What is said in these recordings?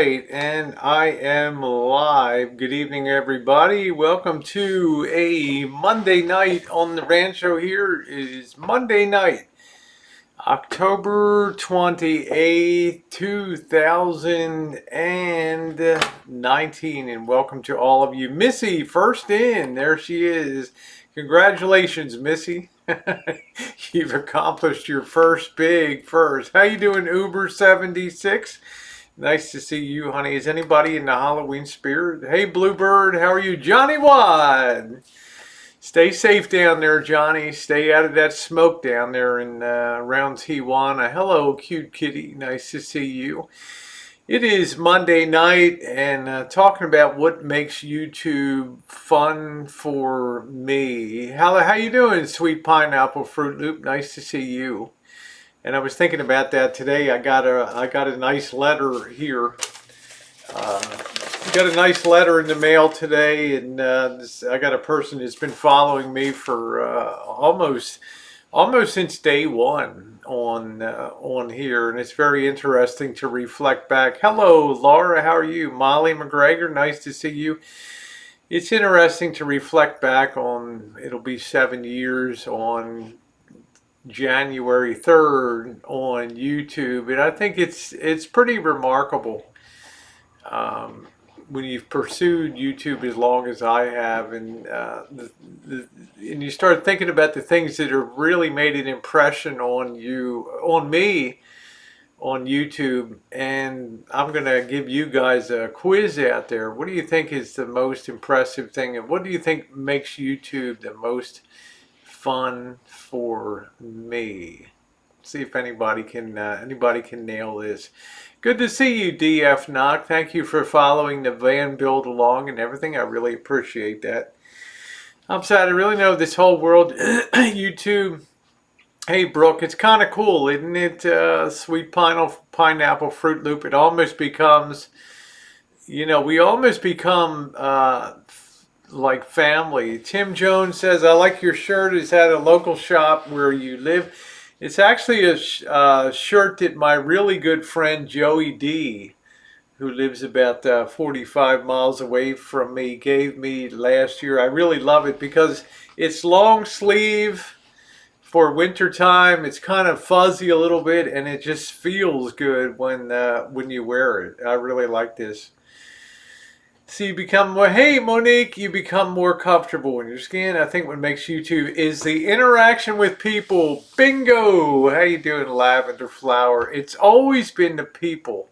right, and I am live. Good evening, everybody. Welcome to a Monday night on the Rancho. Here is Monday night, October 28th, 2019, and welcome to all of you. Missy, first in. There she is. Congratulations, Missy. You've accomplished your first big first. How you doing, Uber 76? Nice to see you, honey. Is anybody in the Halloween spirit? Hey, Bluebird, how are you? Johnny Wad. Stay safe down there, Johnny. Stay out of that smoke down there in around Tijuana. Hello, cute kitty. Nice to see you. It is Monday night, and talking about what makes YouTube fun for me. How you doing, Sweet Pineapple Fruit Loop? Nice to see you. And I was thinking about that today. I got a nice letter here. Got a nice letter in the mail today, and I got a person that's been following me for almost since day one on here, and it's very interesting to reflect back. Hello, Laura. How are you? Molly McGregor. Nice to see you. It's interesting to reflect back on. It'll be 7 years on January 3rd on YouTube, and I think it's pretty remarkable when you've pursued YouTube as long as I have, and and you start thinking about the things that have really made an impression on me on YouTube. And I'm gonna give you guys a quiz out there. What do you think is the most impressive thing, and what do you think makes YouTube the most fun for me? See if anybody can nail this. Good to see you, DF Knock. Thank you for following the van build along and everything. I really appreciate that. I'm sad. I really know this whole world YouTube. Hey, Brooke, it's kind of cool, isn't it? Sweet pineapple Fruit Loop. It almost becomes, we almost become like family. Tim Jones says, I like your shirt. Is that a local shop where you live? It's actually a shirt that my really good friend Joey D, who lives about 45 miles away from me, gave me last year. I really love it because it's long sleeve for winter time. It's kind of fuzzy a little bit, and it just feels good when you wear it. I really like this. So you become more, hey Monique, you become more comfortable in your skin. I think what makes YouTube is the interaction with people. Bingo! How you doing, Lavender Flower? It's always been the people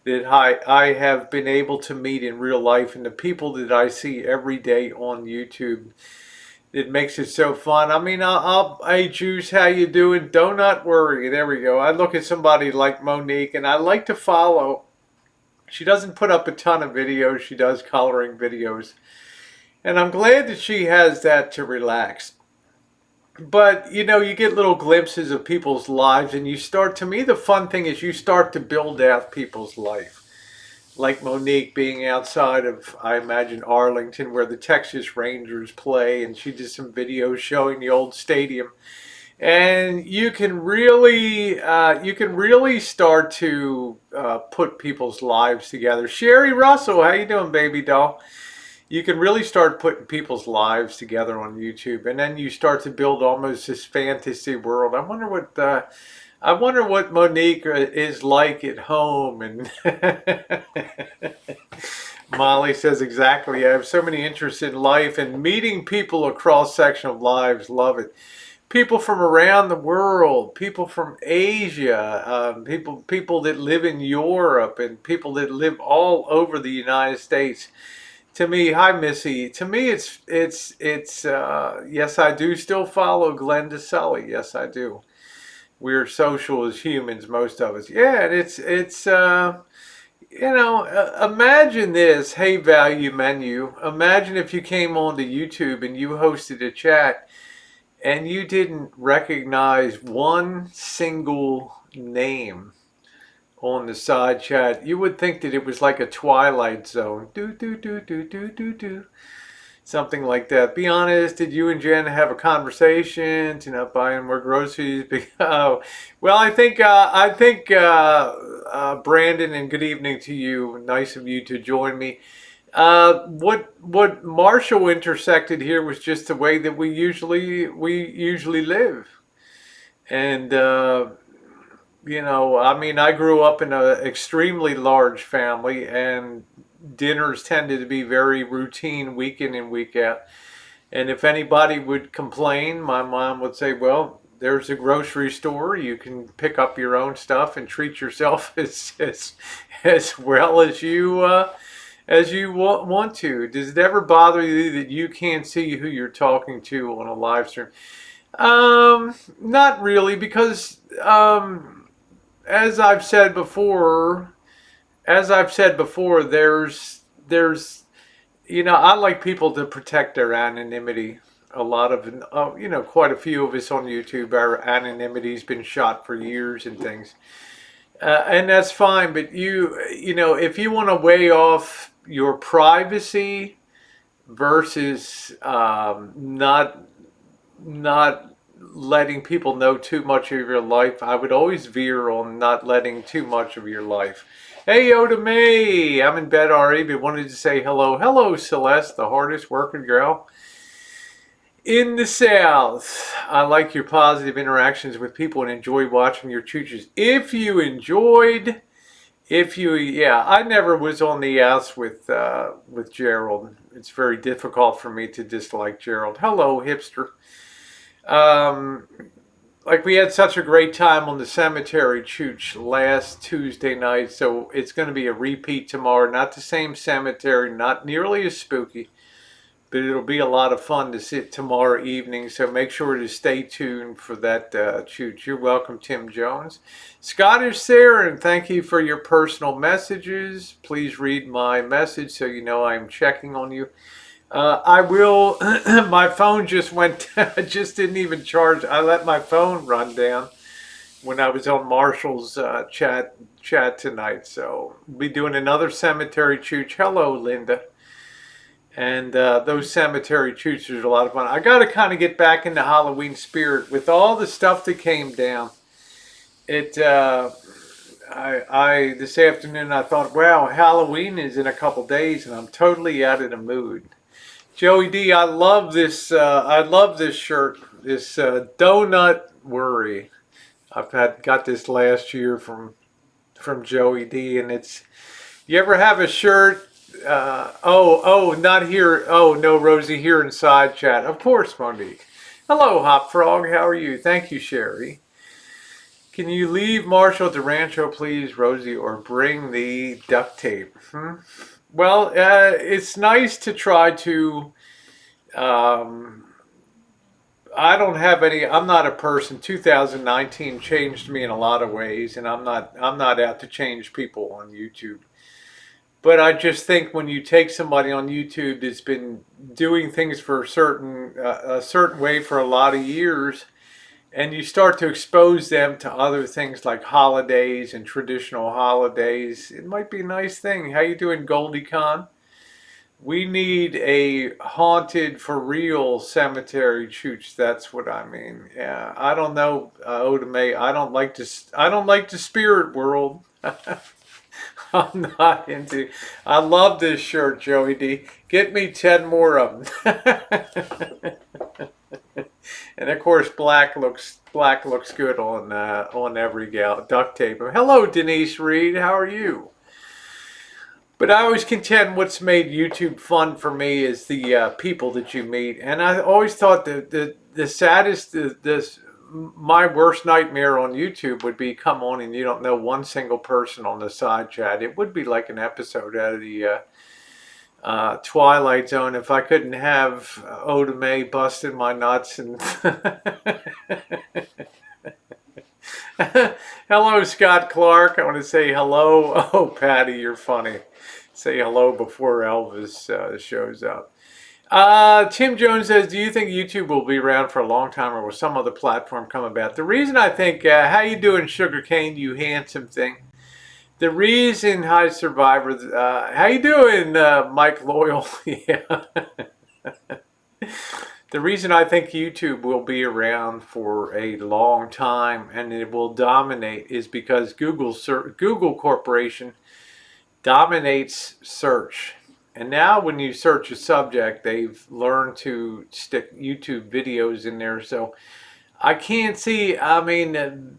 that I have been able to meet in real life, and the people that I see every day on YouTube. It makes it so fun. I mean, hey Juice, how you doing? Do not worry. There we go. I look at somebody like Monique, and I like to follow. She doesn't put up a ton of videos. She does coloring videos. And I'm glad that she has that to relax. But, you get little glimpses of people's lives, and to me, the fun thing is you start to build out people's life. Like Monique being outside of, I imagine, Arlington, where the Texas Rangers play, and she did some videos showing the old stadium. And you can really start to put people's lives together. Sherry Russell, how you doing, baby doll? You can really start putting people's lives together on YouTube, and then you start to build almost this fantasy world. I wonder what Monique is like at home. And Molly says exactly. I have so many interests in life and meeting people across section of lives. Love it. People from around the world, people from Asia, people that live in Europe, and people that live all over the United States. To me, hi Missy. To me, it's yes, I do still follow Glenn DeSully. Yes, I do. We're social as humans, most of us. Yeah, and imagine this. Hey, value menu. Imagine if you came onto YouTube and you hosted a chat, and you didn't recognize one single name on the side chat. You would think that it was like a Twilight Zone. Do, do, do, do, do, do, do. something like that. Be honest, did you and Jen have a conversation to not buying more groceries? Oh, well, I think Brandon, and good evening to you. Nice of you to join me. What Marshall intersected here was just the way that we usually live, and I mean, I grew up in an extremely large family, and dinners tended to be very routine, week in and week out. And if anybody would complain, my mom would say, "Well, there's a grocery store. You can pick up your own stuff and treat yourself as well as you want to." Does it ever bother you that you can't see who you're talking to on a live stream? Not really, because as I've said before, there's I like people to protect their anonymity. A lot of quite a few of us on YouTube, our anonymity's been shot for years and things. And that's fine, but if you want to weigh off your privacy versus not letting people know too much of your life, I would always veer on not letting too much of your life. Hey, Oda May, I'm in bed already, but wanted to say hello. Hello, Celeste, the hardest working girl in the South. I like your positive interactions with people and enjoy watching your chooches. Yeah, I never was on the ass with Gerald. It's very difficult for me to dislike Gerald. Hello, hipster. Um, like we had such a great time on the cemetery chooch last Tuesday night, so it's going to be a repeat tomorrow. Not the same cemetery, not nearly as spooky, but it'll be a lot of fun to sit tomorrow evening. So make sure to stay tuned for that chooch. You're welcome, Tim Jones. Scottish Sarah, and thank you for your personal messages. Please read my message so you know I'm checking on you. I will. My phone just went. Just didn't even charge. I let my phone run down when I was on Marshall's chat tonight. So we'll be doing another cemetery chooch. Hello, Linda. And those cemetery chooches are a lot of fun. I got to kind of get back into Halloween spirit with all the stuff that came down. I this afternoon I thought, wow, Halloween is in a couple days, and I'm totally out of the mood. Joey D, I love this. I love this shirt. This donut worry. Got this last year from Joey D, and it's. You ever have a shirt? Not here. Oh no, Rosie here inside chat. Of course, Monique. Hello, Hop Frog. How are you? Thank you, Sherry. Can you leave Marshall at the Rancho, please, Rosie, or bring the duct tape? Well, it's nice to try to. I don't have any. I'm not a person. 2019 changed me in a lot of ways, and I'm not out to change people on YouTube. But I just think when you take somebody on YouTube that's been doing things for a certain way for a lot of years, and you start to expose them to other things like holidays and traditional holidays, it might be a nice thing. How you doing, Goldie Con? We need a haunted for real cemetery chooch. That's what I mean. Yeah, I don't know, Oda May. I don't like the spirit world. I'm not into. I love this shirt, Joey D. Get me 10 more of them. And of course, black looks good on every duct tape. Hello, Denise Reed. How are you? But I always contend what's made YouTube fun for me is the people that you meet. And I always thought that the saddest, my worst nightmare on YouTube would be come on and you don't know one single person on the side chat. It would be like an episode out of the Twilight Zone if I couldn't have Oda May busting my nuts and. Hello, Scott Clark. I want to say hello. Oh, Patty, you're funny. Say hello before Elvis shows up. Tim Jones says, do you think YouTube will be around for a long time or will some other platform come about? The reason I think, how you doing, Sugarcane, you handsome thing? The reason, hi, Survivor, how you doing, Mike Loyal? Yeah. The reason I think YouTube will be around for a long time and it will dominate is because Google Corporation dominates search. And now when you search a subject, they've learned to stick YouTube videos in there. So I can't see, I mean,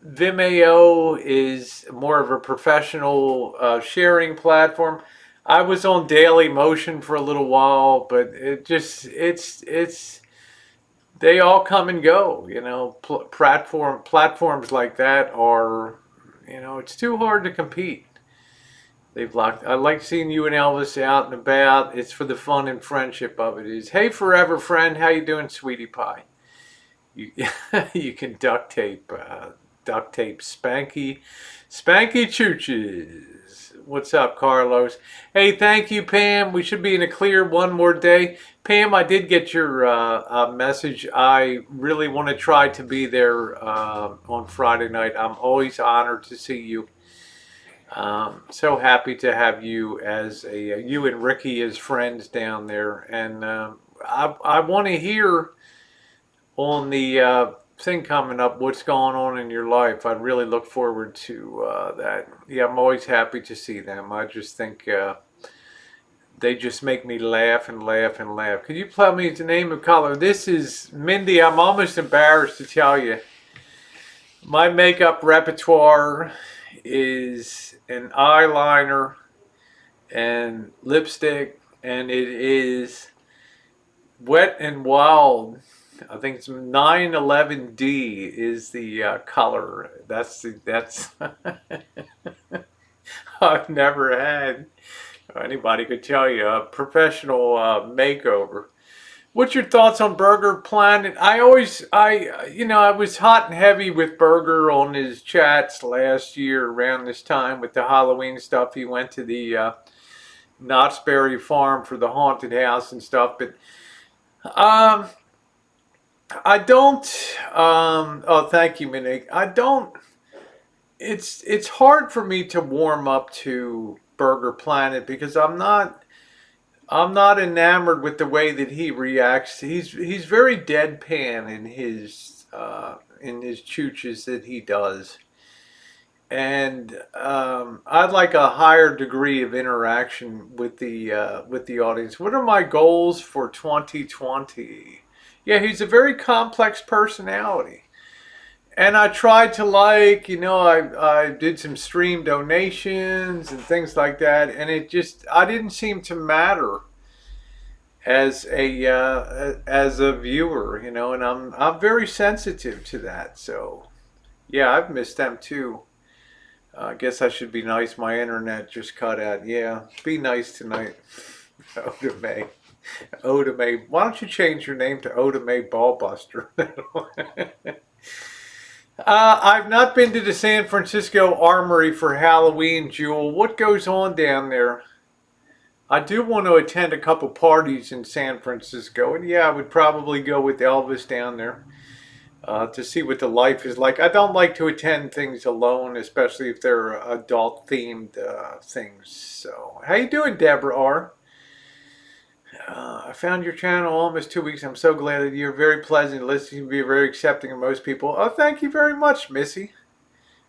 Vimeo is more of a professional sharing platform. I was on Daily Motion for a little while, but it's they all come and go. You know, platforms like that are, you know, it's too hard to compete. They've locked. I like seeing you and Elvis out and about. It's for the fun and friendship of it. Is hey forever friend, how you doing, sweetie pie? You you can duct tape Spanky Chooches. What's up, Carlos? Hey, thank you, Pam. We should be in a clear one more day. Pam, I did get your message. I really want to try to be there on Friday night. I'm always honored to see you. So happy to have you as you and Ricky as friends down there, and I want to hear on the thing coming up what's going on in your life. I really look forward to that. Yeah, I'm always happy to see them. I just think they just make me laugh and laugh and laugh. Could you tell me the name of color? This is Mindy. I'm almost embarrassed to tell you. My makeup repertoire is an eyeliner and lipstick, and it is Wet and Wild. I think it's 911D is the color. That's I've never had, anybody could tell you, a professional makeover. What's your thoughts on Burger Planet? I was hot and heavy with Burger on his chats last year around this time with the Halloween stuff. He went to the Knott's Berry Farm for the haunted house and stuff. But um, I don't. Oh, thank you, Monique. I don't. It's hard for me to warm up to Burger Planet because I'm not enamored with the way that he reacts. He's very deadpan in his chooches that he does, and I'd like a higher degree of interaction with the audience. What are my goals for 2020? Yeah, he's a very complex personality. And I tried to I did some stream donations and things like that, and I didn't seem to matter as a viewer, and I'm very sensitive to that. So yeah, I've missed them too. I guess I should be nice. My internet just cut out. Yeah, be nice tonight. Oda May. Oda May. Why don't you change your name to Oda May Ballbuster? I've not been to the San Francisco Armory for Halloween, Jewel. What goes on down there? I do want to attend a couple parties in San Francisco, and yeah, I would probably go with Elvis down there to see what the life is like. I don't like to attend things alone, especially if they're adult-themed things. So, how you doing, Deborah R? I found your channel almost 2 weeks. I'm so glad that you're very pleasant listening. You be very accepting of most people. Oh, thank you very much, Missy.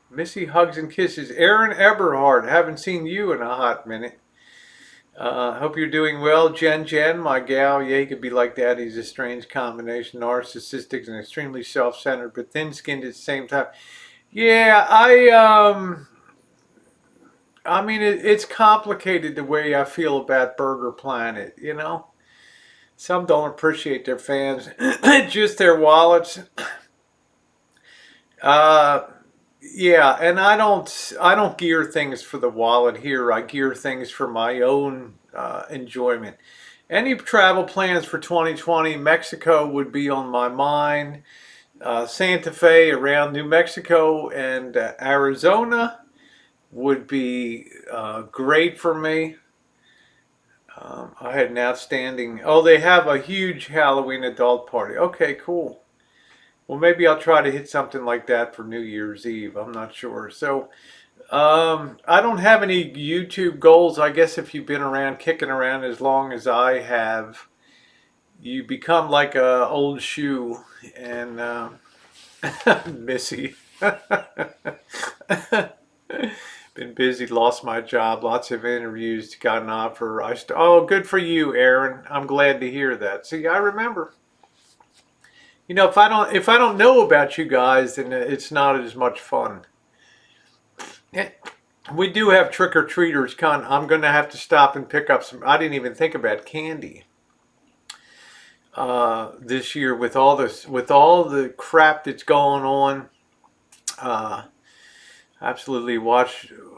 Missy hugs and kisses. Aaron Eberhard, haven't seen you in a hot minute. Hope you're doing well. Jen, my gal. Yeah, he could be like that. He's a strange combination. Narcissistic and extremely self-centered, but thin-skinned at the same time. Yeah, I mean, it's complicated the way I feel about Burger Planet, Some don't appreciate their fans, just their wallets. Uh, yeah, and I don't gear things for the wallet here. I gear things for my own enjoyment. Any travel plans for 2020? Mexico would be on my mind. Santa Fe around New Mexico and Arizona would be great for me. I had an outstanding. Oh, they have a huge Halloween adult party. Okay, cool. Well, maybe I'll try to hit something like that for New Year's Eve. I'm not sure. So, I don't have any YouTube goals. I guess if you've been around, kicking around as long as I have, You become like a old shoe, and Missy. Been busy, lost my job, lots of interviews, got an offer. Oh, good for you, Aaron. I'm glad to hear that. See, I remember. You know, if I don't know about you guys, then it's not as much fun. Yeah, we do have trick or treaters. I'm going to have to stop and pick up some. I didn't even think about candy this year with all the crap that's going on. Uh, Absolutely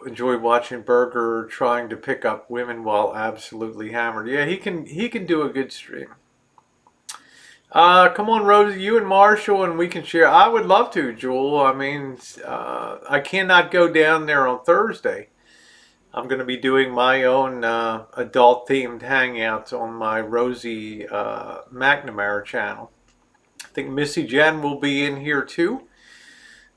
enjoy watching Burger trying to pick up women while absolutely hammered. Yeah, he can do a good stream. Come on, Rosie, you and Marshall, and we can share. I would love to, Jewel. I mean, I cannot go down there on Thursday. I'm going to be doing my own adult themed hangouts on my Rosie McNamara channel. I think Missy Jen will be in here too,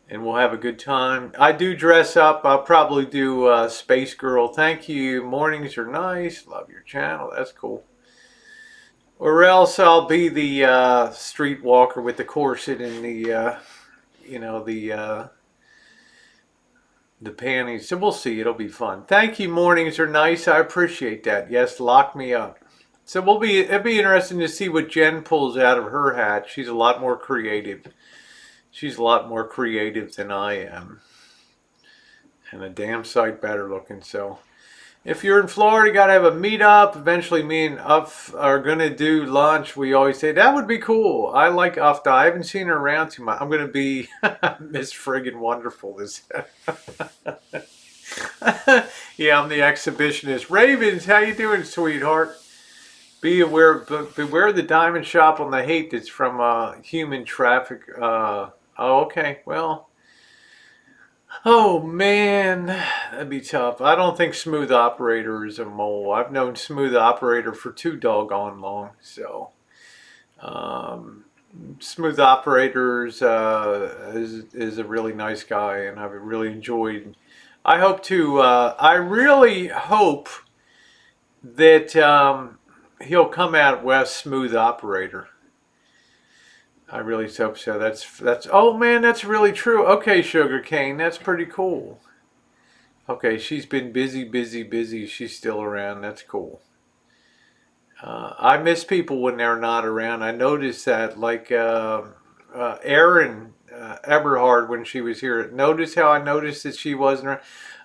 and we'll have a good time. I do dress up. I'll probably do Space Girl. Thank you. Mornings are nice. Love your channel. That's cool. Or else I'll be the streetwalker with the corset and you know, the panties. So we'll see. It'll be fun. Thank you. Mornings are nice. I appreciate that. Yes, lock me up. So it'll be interesting to see what Jen pulls out of her hat. She's a lot more creative. She's a lot more creative than I am. And a damn sight better looking. So if you're in Florida, you got to have a meetup. Eventually, me and Uff are going to do lunch. We always say, that would be cool. I like Ufta. I haven't seen her around too much. I'm going to be Miss Friggin' Wonderful. Yeah, I'm the exhibitionist. Ravens, how you doing, sweetheart? Beware the diamond shop on the hate that's from human traffic. Oh, okay. Well, oh man, that'd be tough. I don't think Smooth Operator is a mole. I've known Smooth Operator for too doggone long. So, um, Smooth Operators is a really nice guy, and I've really enjoyed. I really hope that he'll come out west, Smooth Operator. I really hope so. That's. Oh man, that's really true. Okay, Sugar Cane, that's pretty cool. Okay, she's been busy, busy, busy. She's still around. That's cool. I miss people when they're not around. I noticed that, like Erin Eberhard when she was here. Notice how I noticed that she wasn't around.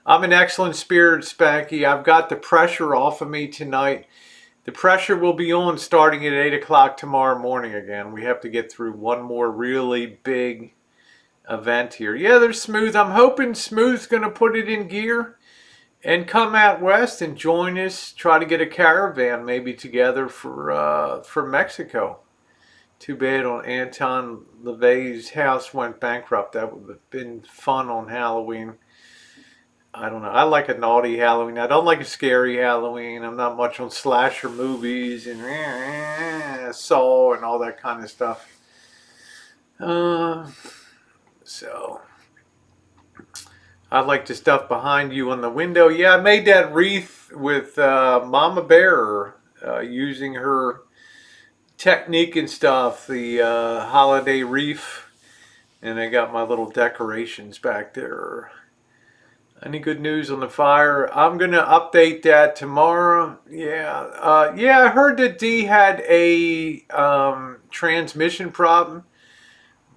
I'm in excellent spirits, Spanky. I've got the pressure off of me tonight. The pressure will be on starting at 8 o'clock tomorrow morning again. We have to get through one more really big event here. Yeah, there's Smooth. I'm hoping Smooth's going to put it in gear and come out west and join us. Try to get a caravan maybe together for Mexico. Too bad on Anton LaVey's house went bankrupt. That would have been fun on Halloween. I don't know. I like a naughty Halloween. I don't like a scary Halloween. I'm not much on slasher movies and Saw and all that kind of stuff. So I like the stuff behind you on the window. Yeah, I made that wreath with Mama Bear using her technique and stuff. The holiday wreath, and I got my little decorations back there. Any good news on the fire? I'm going to update that tomorrow. Yeah. Yeah, I heard that D had a transmission problem,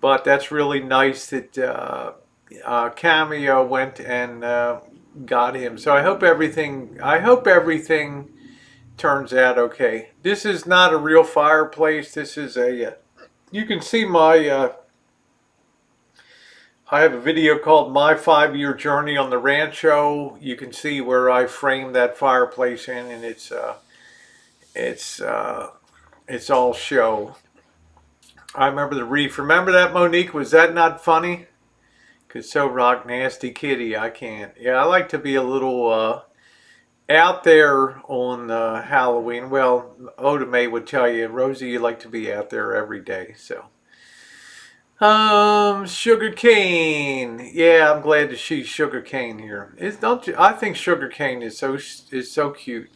but that's really nice that Cameo went and got him. So I hope everything turns out okay. This is not a real fireplace. This is you can see my I have a video called My 5-Year Journey on the Rancho. You can see where I framed that fireplace in, and it's all show. I remember the reef. Remember that, Monique? Was that not funny? Cause so rock nasty kitty, I can't. Yeah, I like to be a little out there on Halloween. Well, Oda May would tell you, Rosie, you like to be out there every day, so. Sugar cane. Yeah, I'm glad to see Sugar Cane here. Don't you, I think Sugar Cane is so cute.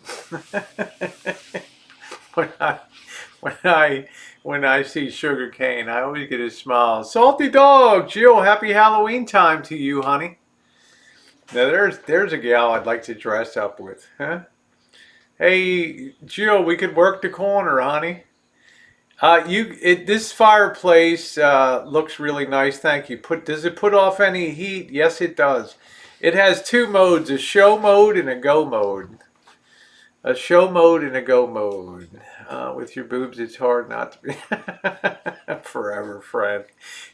when I when I see sugar cane. I always get a smile. Salty dog, Jill. Happy Halloween time to you, honey. Now there's a gal I'd like to dress up with, huh? Hey, Jill, we could work the corner, honey. This fireplace looks really nice. Thank you. Does it put off any heat? Yes, it does. It has two modes: a show mode and a go mode. A show mode and a go mode. With your boobs, it's hard not to be forever friend.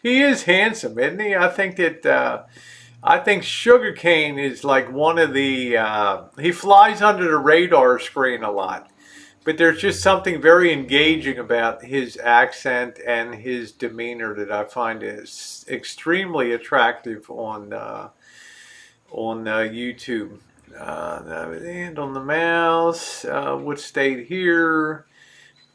He is handsome, isn't he? I think Sugarcane is like one of the. He flies under the radar screen a lot, but there's just something very engaging about his accent and his demeanor that I find is extremely attractive on YouTube. And on the mouse, what state here?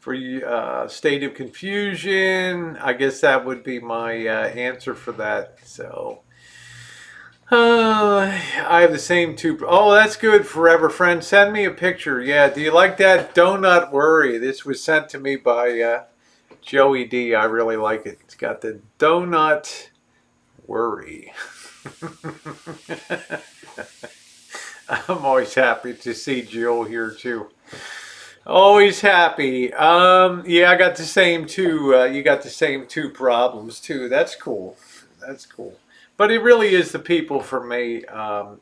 For you, state of confusion. I guess that would be my answer for that. So, I have the same two. Oh, that's good, forever friend. Send me a picture. Yeah, do you like that? Donut Worry. This was sent to me by Joey D. I really like it. It's got the Donut Worry. I'm always happy to see Jill here too. Always happy. Yeah, I got the same two. You got the same two problems too. That's cool. That's cool. But it really is the people for me. I'll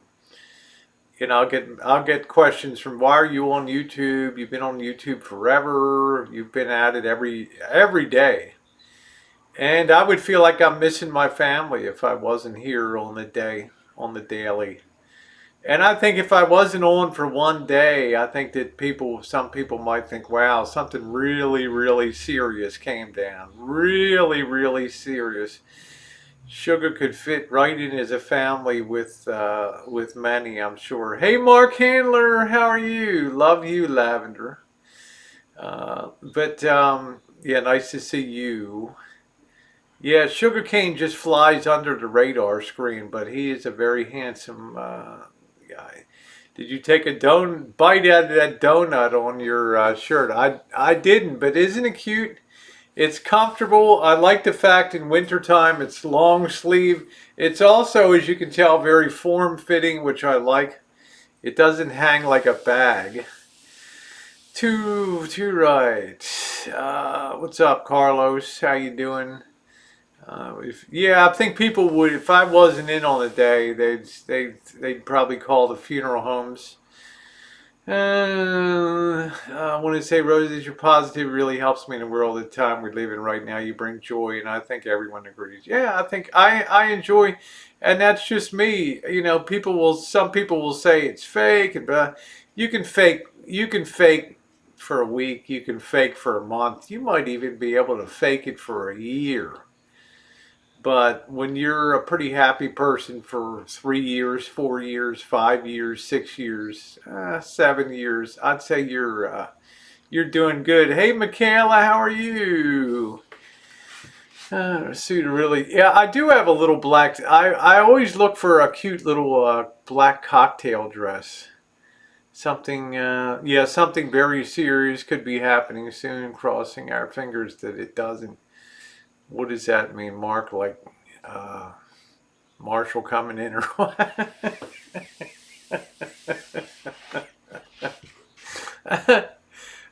get questions from, why are you on YouTube? You've been on YouTube forever. You've been at it every day. And I would feel like I'm missing my family if I wasn't here on the daily. And I think if I wasn't on for one day, I think that some people might think, wow, something really, really serious came down. Really, really serious. Sugar could fit right in as a family with many, I'm sure. Hey, Mark Handler, how are you? Love you, Lavender. Yeah, nice to see you. Yeah, Sugarcane just flies under the radar screen, but he is a very handsome guy. Did you take a bite out of that donut on your shirt? I didn't, but isn't it cute? It's comfortable. I like the fact in wintertime it's long sleeve. It's also, as you can tell, very form-fitting, which I like. It doesn't hang like a bag. Too right. What's up, Carlos? How you doing? I think people would, if I wasn't in on the day, they'd probably call the funeral homes. I want to say, Rose, that your positive really helps me in the world at the time we live in right now. You bring joy, and I think everyone agrees. Yeah, I think I enjoy, and that's just me. Some people will say it's fake, but you can fake for a week, you can fake for a month, you might even be able to fake it for a year. But when you're a pretty happy person for 3 years, 4 years, 5 years, 6 years, 7 years, I'd say you're doing good. Hey, Michaela, how are you? Suit really, yeah. I do have a little black. I always look for a cute little black cocktail dress. Something, something very serious could be happening soon. Crossing our fingers that it doesn't. What does that mean, Mark? Like Marshall coming in or what?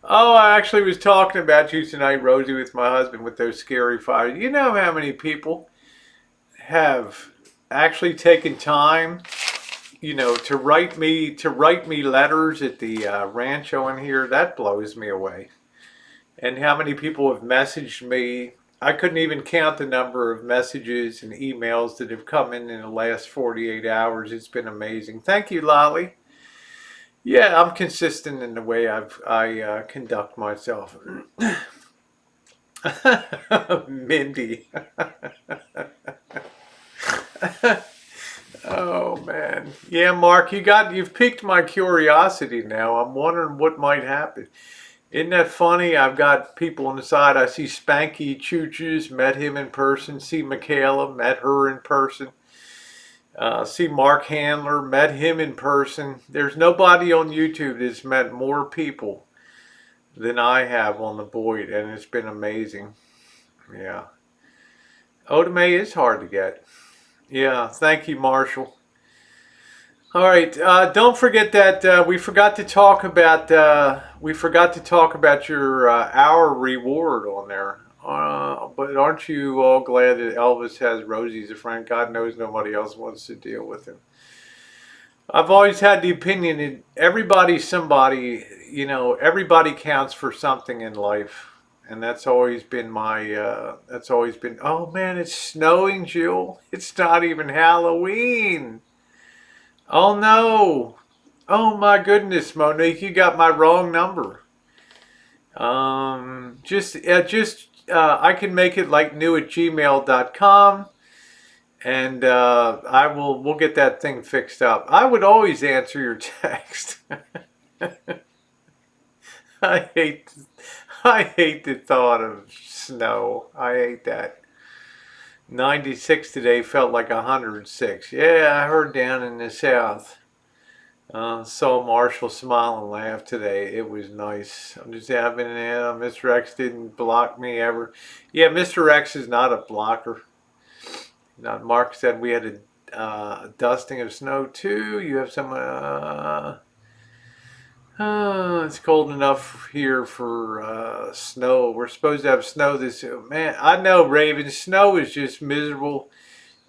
Oh, I actually was talking about you tonight, Rosie, with my husband with those scary fires. You know how many people have actually taken time, to write me letters at the Rancho in here? That blows me away. And how many people have messaged me? I couldn't even count the number of messages and emails that have come in the last 48 hours. It's been amazing. Thank you, Lolly. Yeah, I'm consistent in the way I conduct myself. Mindy. Oh man. Yeah, Mark, you've piqued my curiosity now. I'm wondering what might happen. Isn't that funny? I've got people on the side. I see Spanky Chooches, met him in person. See Michaela, met her in person. See Mark Handler, met him in person. There's nobody on YouTube that's met more people than I have on the Boyd, and it's been amazing. Yeah. Otame is hard to get. Yeah, thank you, Marshall. All right, don't forget that we forgot to talk about your hour reward on there. But aren't you all glad that Elvis has Rosie as a friend? God knows nobody else wants to deal with him. I've always had the opinion that everybody's somebody. Everybody counts for something in life, and that's always been my. That's always been. Oh man, it's snowing, Jill. It's not even Halloween. Oh no. Oh my goodness, Monique, you got my wrong number. I can make it like new@gmail.com, and we'll get that thing fixed up. I would always answer your text. I hate I hate the thought of snow. I hate that. 96 today felt like 106. Yeah, I heard down in the south. Saw Marshall smile and laugh today. It was nice. I'm just having Mr. X didn't block me ever. Yeah, Mr. X is not a blocker. Now, Mark said we had a dusting of snow too. You have some. It's cold enough here for snow. We're supposed to have snow this. Man, I know, Raven. Snow is just miserable.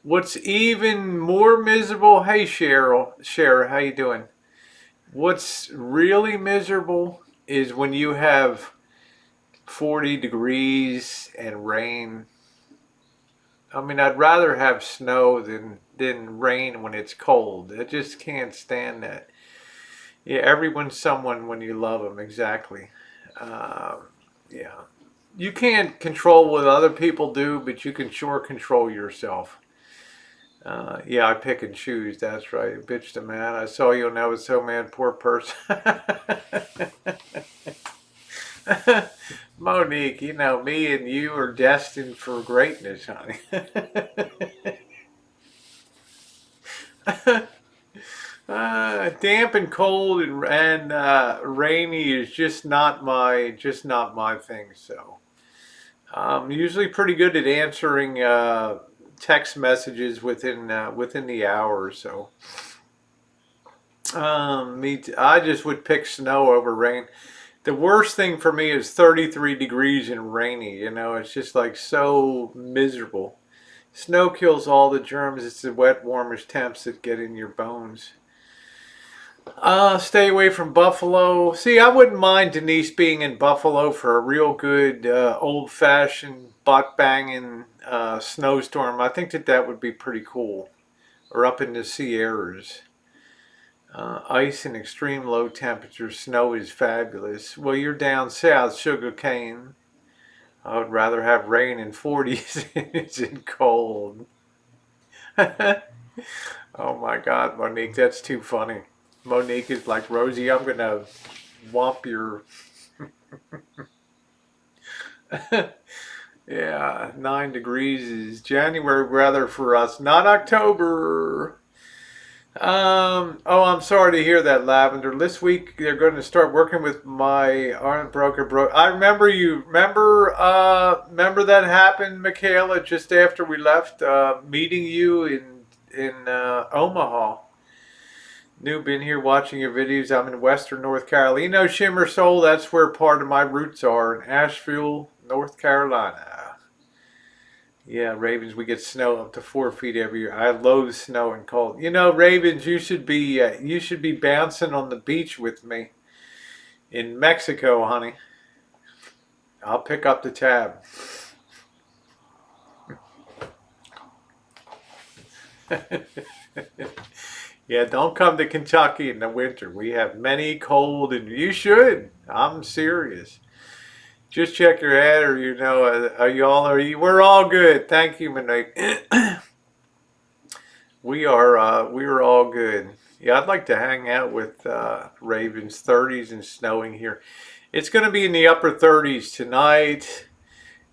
What's even more miserable? Hey, Cheryl. Cheryl, how you doing? What's really miserable is when you have 40 degrees and rain. I mean, I'd rather have snow than rain when it's cold. I just can't stand that. Yeah, everyone's someone when you love them, exactly. Yeah. You can't control what other people do, but you can sure control yourself. Yeah, I pick and choose. That's right. Bitch to man. I saw you and I was so mad. Poor person. Monique, you know, me and you are destined for greatness, honey. Damp and cold and rainy is just not my thing. So I'm usually pretty good at answering text messages within the hour or so. I just would pick snow over rain. The worst thing for me is 33 degrees and rainy. It's just like so miserable. Snow kills all the germs. It's the wet, warmish temps that get in your bones. Stay away from Buffalo. See, I wouldn't mind Denise being in Buffalo for a real good old-fashioned butt-banging snowstorm. I think that would be pretty cool. Or up in the Sierras. Ice and extreme low temperatures. Snow is fabulous. Well, you're down south, sugarcane. I would rather have rain in 40s than it's in cold. Oh my God, Monique, that's too funny. Monique is like, Rosie, I'm going to whomp your... Yeah, 9 degrees is January weather for us, not October. I'm sorry to hear that, Lavender. This week they're going to start working with my Aren't Broker. I remember you. Remember that happened, Michaela, just after we left, meeting you in Omaha. New, been here watching your videos. I'm in Western North Carolina. You know, Shimmer Soul, that's where part of my roots are, in Asheville, North Carolina. Yeah, Ravens, we get snow up to 4 feet every year. I loathe snow and cold. You know, Ravens, you should be bouncing on the beach with me in Mexico, honey. I'll pick up the tab. Yeah, don't come to Kentucky in the winter. We have many cold, and you should. I'm serious. Just check your head, or we're all good. Thank you, Monique. We are all good. Yeah, I'd like to hang out with Ravens. 30s and snowing here. It's going to be in the upper 30s tonight.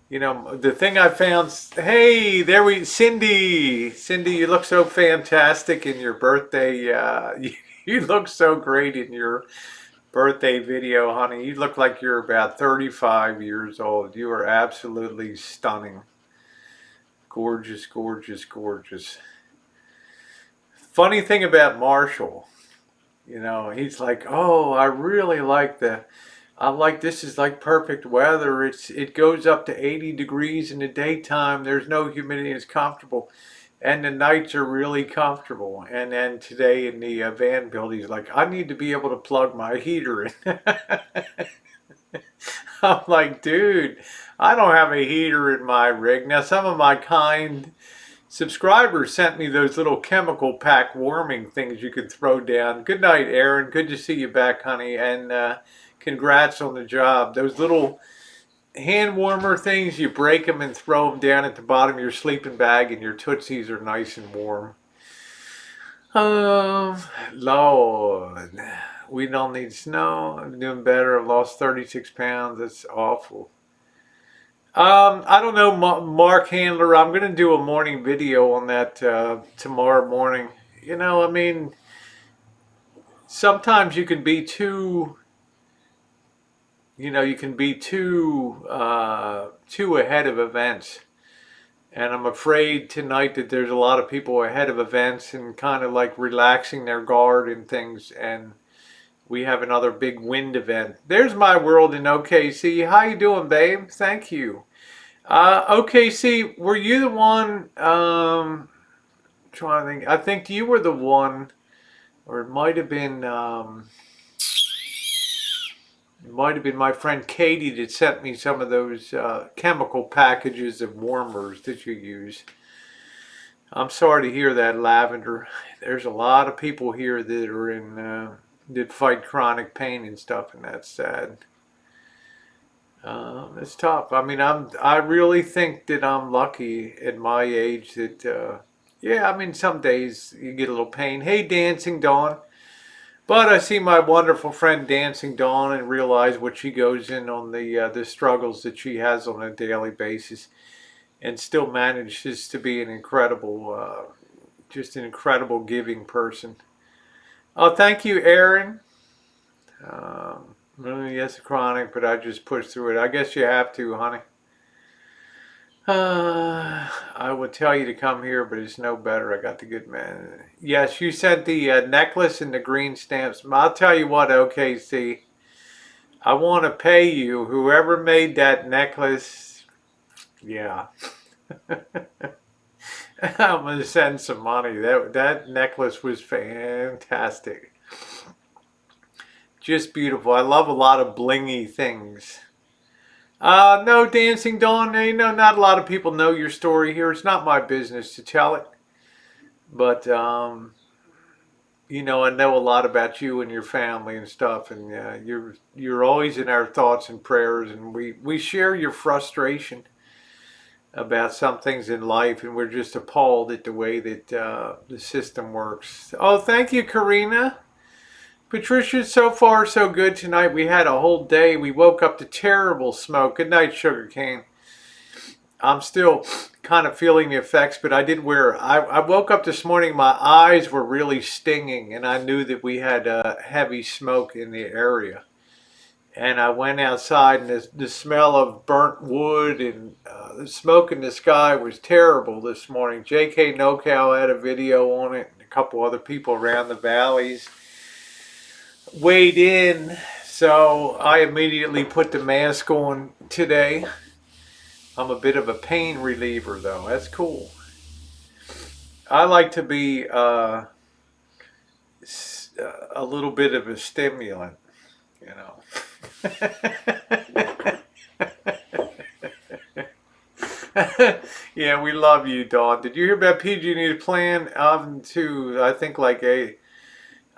The thing I found. Hey, Cindy, you look so fantastic in your birthday. You look so great in your birthday video, honey. You look like you're about 35 years old. You are absolutely stunning. Gorgeous, gorgeous, gorgeous. Funny thing about Marshall, he's like, oh, I like this is like perfect weather. It goes up to 80 degrees in the daytime. There's no humidity. It's comfortable. And the nights are really comfortable. And then today in the van build, he's like, I need to be able to plug my heater in. I'm like, dude, I don't have a heater in my rig. Now, some of my kind subscribers sent me those little chemical pack warming things you could throw down. Good night, Aaron. Good to see you back, honey. And congrats on the job. Those little hand warmer things, you break them and throw them down at the bottom of your sleeping bag, and your tootsies are nice and warm. Lord, we don't need snow. I'm doing better. I've lost 36 pounds. That's awful. I don't know, Mark Handler. I'm going to do a morning video on that tomorrow morning. I mean, sometimes you can be too, you can be too ahead of events. And I'm afraid tonight that there's a lot of people ahead of events and kind of like relaxing their guard and things. And we have another big wind event. There's my world in OKC. How you doing, babe? Thank you. OKC, were you the one? Trying to think. I think you were the one, or it might have been. It might have been my friend Katie that sent me some of those chemical packages of warmers that you use. I'm sorry to hear that, Lavender. There's a lot of people here that are in that fight chronic pain and stuff, and that's sad. It's tough. I mean, I really think that I'm lucky at my age that yeah. I mean, some days you get a little pain. Hey, Dancing Dawn. But I see my wonderful friend Dancing Dawn and realize what she goes in on the struggles that she has on a daily basis, and still manages to be an incredible, just an incredible giving person. Oh, thank you, Aaron. Yes, chronic, but I just push through it. I guess you have to, honey. I would tell you to come here, but it's no better. I got the good man. Yes, you sent the necklace and the green stamps. I'll tell you what, OKC. I want to pay you. Whoever made that necklace, yeah. I'm going to send some money. That necklace was fantastic. Just beautiful. I love a lot of blingy things. No, Dancing Dawn, not a lot of people know your story here. It's not my business to tell it. But, I know a lot about you and your family and stuff. And you're always in our thoughts and prayers. And we share your frustration about some things in life. And we're just appalled at the way that the system works. Oh, thank you, Karina. Patricia, so far so good tonight. We had a whole day. We woke up to terrible smoke. Good night, Sugarcane. I'm still kind of feeling the effects, but I woke up this morning, my eyes were really stinging, and I knew that we had heavy smoke in the area. And I went outside, and the smell of burnt wood and the smoke in the sky was terrible this morning. JK NoCal had a video on it, and a couple other people around the valleys weighed in, so I immediately put the mask on today. I'm a bit of a pain reliever, though. That's cool. I like to be a little bit of a stimulant, Yeah, we love you, Dawn. Did you hear about PG&E's plan? To I think like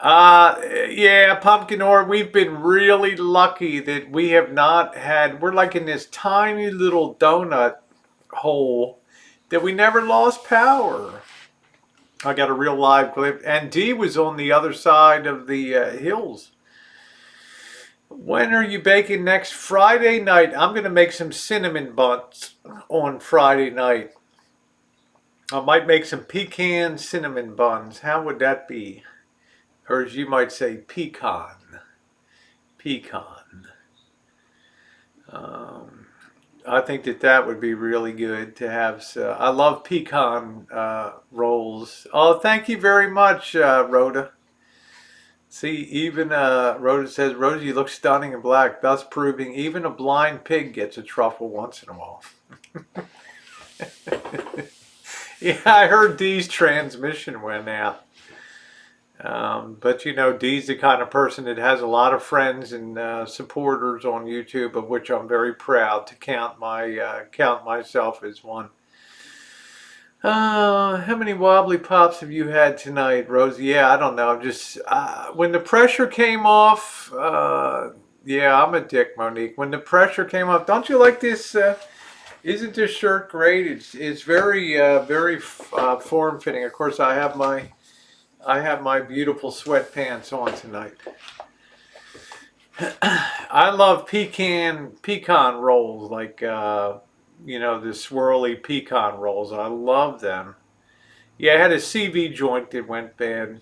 yeah, Pumpkin Orb, we've been really lucky that we have not had, we're like in this tiny little donut hole that we never lost power. I got a real live clip, and Dee was on the other side of the hills. When are you baking next? Friday night. I'm going to make some cinnamon buns on Friday night. I might make some pecan cinnamon buns. How would that be? Or as you might say, pecan. pecan. I think that would be really good to have. So, I love pecan rolls. Oh, thank you very much, Rhoda. See, even Rhoda says, Rosie, you look stunning in black, thus proving even a blind pig gets a truffle once in a while. Yeah, I heard Dee's transmission went out. But you know, Dee's the kind of person that has a lot of friends and supporters on YouTube, of which I'm very proud to count myself as one. How many wobbly pops have you had tonight, Rosie? Yeah, I don't know. I'm just when the pressure came off. Yeah, I'm a dick, Monique. When the pressure came off, don't you like this? Isn't this shirt great? It's very form fitting. Of course, I have my beautiful sweatpants on tonight. I love pecan rolls, like you know, the swirly pecan rolls. I love them. Yeah, I had a CV joint that went bad.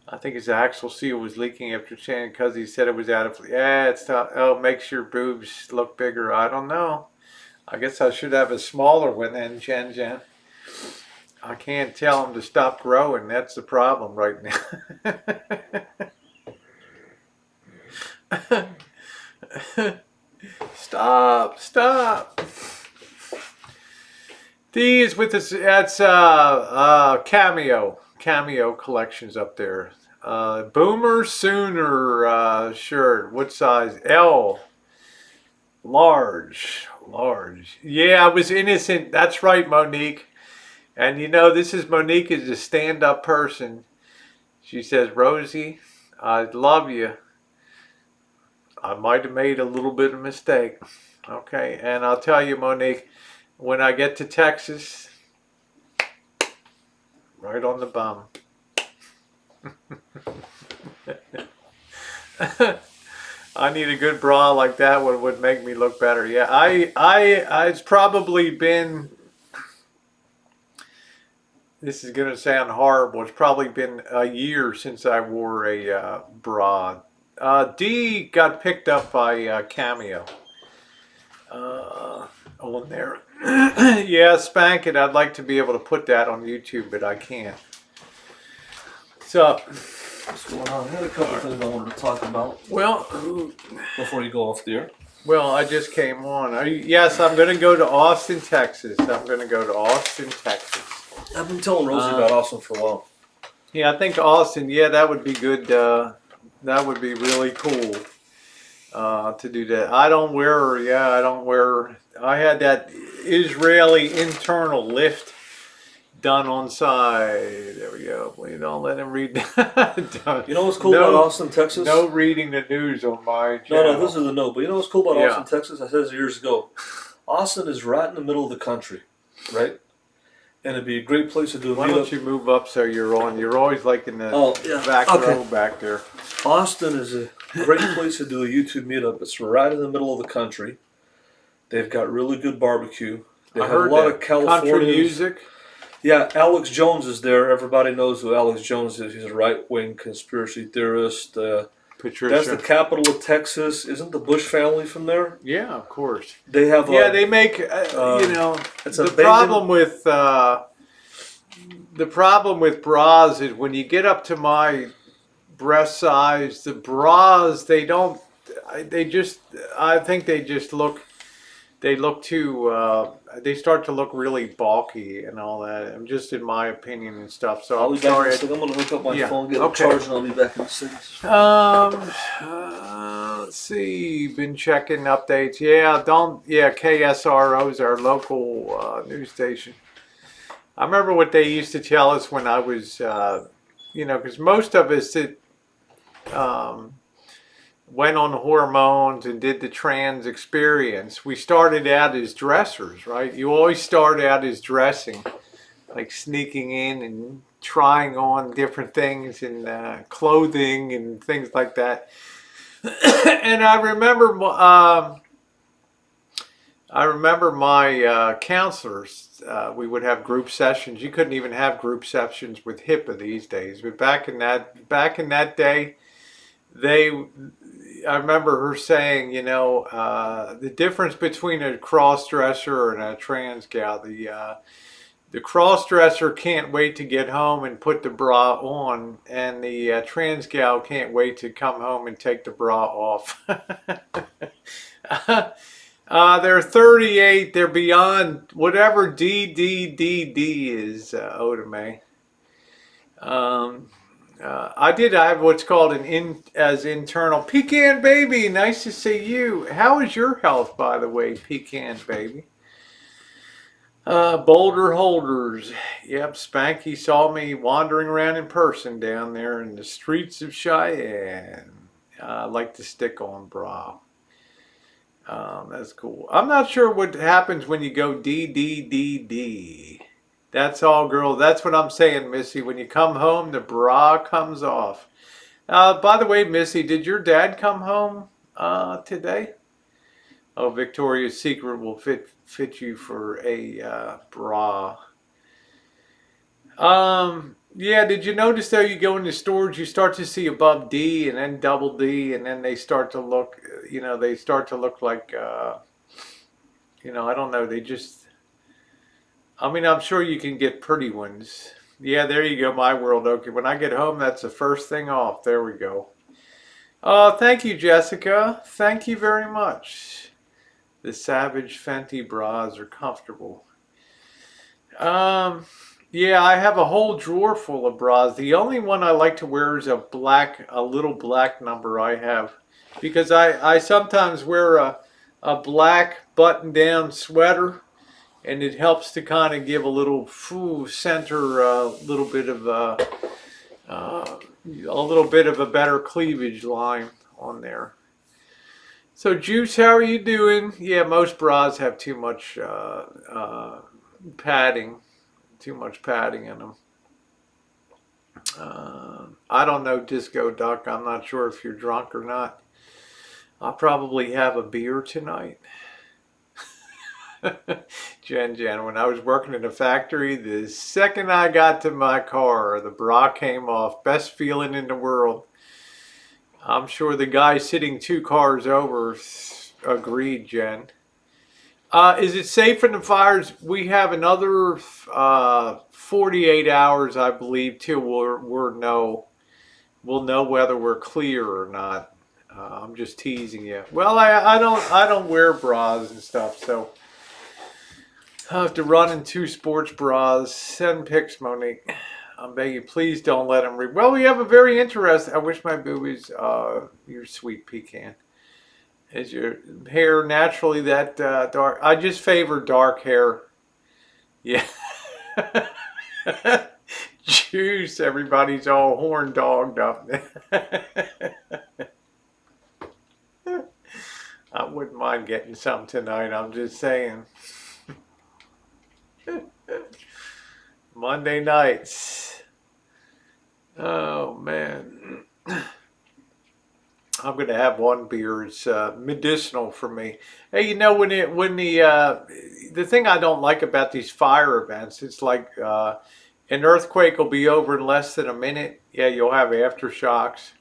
I think his axle seal was leaking after changing because he said it was out of. Yeah, it's not. Oh, makes your boobs look bigger. I don't know. I guess I should have a smaller one then, Jen. I can't tell them to stop growing. That's the problem right now. Stop. These with this, that's Cameo collections up there. Boomer Sooner shirt. What size? L. Large. Yeah, I was innocent. That's right, Monique. And you know, Monique is a stand-up person. She says, Rosie, I love you. I might have made a little bit of mistake. Okay, and I'll tell you, Monique, when I get to Texas, right on the bum. I need a good bra like that one would make me look better. Yeah, it's probably been, this is going to sound horrible, it's probably been a year since I wore a bra. D got picked up by Cameo on there. Yeah, Spank It. I'd like to be able to put that on YouTube, but I can't. What's up? What's going on? I had a couple things I wanted to talk about. Well, before you go off the air. Well, I just came on. Yes, I'm going to go to Austin, Texas. I've been telling Rosie about Austin for a while. Yeah, I think Austin, yeah, that would be good. That would be really cool to do that. I had that Israeli internal lift done on side. There we go. Please don't let him read that. You know what's cool about Austin, Texas? No reading the news on my channel. No, this is a no. But you know what's cool about Austin, Texas? I said this years ago. Austin is right in the middle of the country, right? And it'd be a great place to do a meetup. Why don't you move up so you're on? You're always like in the back row back there. Austin is a great place to do a YouTube meetup. It's right in the middle of the country. They've got really good barbecue. They have a lot of California country music. Yeah, Alex Jones is there. Everybody knows who Alex Jones is. He's a right-wing conspiracy theorist. Patricia. That's the capital of Texas. Isn't the Bush family from there? Yeah, of course. They have. They make. You know, the problem with bras is when you get up to my breast size, the bras I think they just look. They look too. They start to look really bulky and all that. I'm just in my opinion and stuff. So I'll be back in a second. I'm going to hook up my phone, get it charged, and I'll be back in a second. Let's see. Been checking updates. KSRO is our local news station. I remember what they used to tell us when I was, because most of us went on hormones and did the trans experience. We started out as dressers, right? You always start out as dressing, like sneaking in and trying on different things and clothing and things like that. And I remember my counselors. We would have group sessions. You couldn't even have group sessions with HIPAA these days, but back in that day, I remember her saying, the difference between a cross dresser and a trans gal. The cross dresser can't wait to get home and put the bra on, and the trans gal can't wait to come home and take the bra off. They're 38. They're beyond whatever DDDD is, Otame. Um, I have what's called an internal pecan baby. Nice to see you. How is your health, by the way, pecan baby? Boulder holders. Yep, Spanky saw me wandering around in person down there in the streets of Cheyenne. I like to stick on bra. That's cool. I'm not sure what happens when you go DDDD. That's all, girl. That's what I'm saying, Missy. When you come home, the bra comes off. By the way, Missy, did your dad come home today? Oh, Victoria's Secret will fit you for a bra. Yeah, did you notice though you go into stores, you start to see above D and then double D, and then they start to look, they start to look like, I don't know, I'm sure you can get pretty ones. Yeah, there you go, my world. Okay, when I get home, that's the first thing off. There we go. Thank you, Jessica. Thank you very much. The Savage Fenty bras are comfortable. Yeah, I have a whole drawer full of bras. The only one I like to wear is a little black number I have. Because I sometimes wear a black button-down sweater, and it helps to kind of give a little center, a little bit of a better cleavage line on there. So, Juice, how are you doing? Yeah, most bras have too much padding. Too much padding in them. I don't know, Disco Duck. I'm not sure if you're drunk or not. I'll probably have a beer tonight. Jen, when I was working in a factory, the second I got to my car, the bra came off. Best feeling in the world. I'm sure the guy sitting 2 cars over agreed, Jen. Is it safe from the fires? We have another 48 hours, I believe, till we'll know whether we're clear or not. I'm just teasing you. Well, I don't wear bras and stuff, so I have to run in 2 sports bras. Send pics, Monique. I'm begging, please don't let him read. Well, we have a very interesting. I wish my boobies. You're sweet pecan. Is your hair naturally that dark? I just favor dark hair. Yeah. Juice, everybody's all horn dogged up. I wouldn't mind getting some tonight, I'm just saying. Monday nights. Oh, man. I'm going to have one beer. It's medicinal for me. Hey, the thing I don't like about these fire events, it's like an earthquake will be over in less than a minute. Yeah, you'll have aftershocks.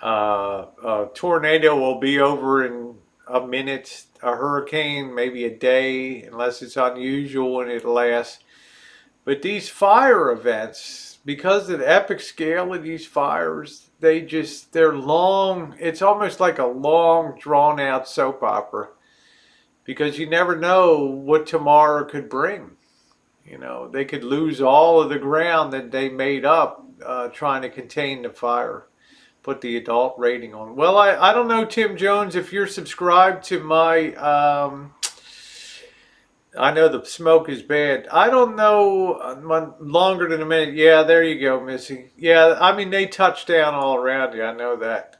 A tornado will be over in a minute. A hurricane, maybe a day, unless it's unusual and it lasts. But these fire events, because of the epic scale of these fires, they're long. It's almost like a long, drawn out soap opera, because you never know what tomorrow could bring. They could lose all of the ground that they made up trying to contain the fire. Put the adult rating on. Well, I don't know, Tim Jones, if you're subscribed to my, I know the smoke is bad. I don't know, longer than a minute. Yeah, there you go, Missy. Yeah, they touch down all around you. I know that.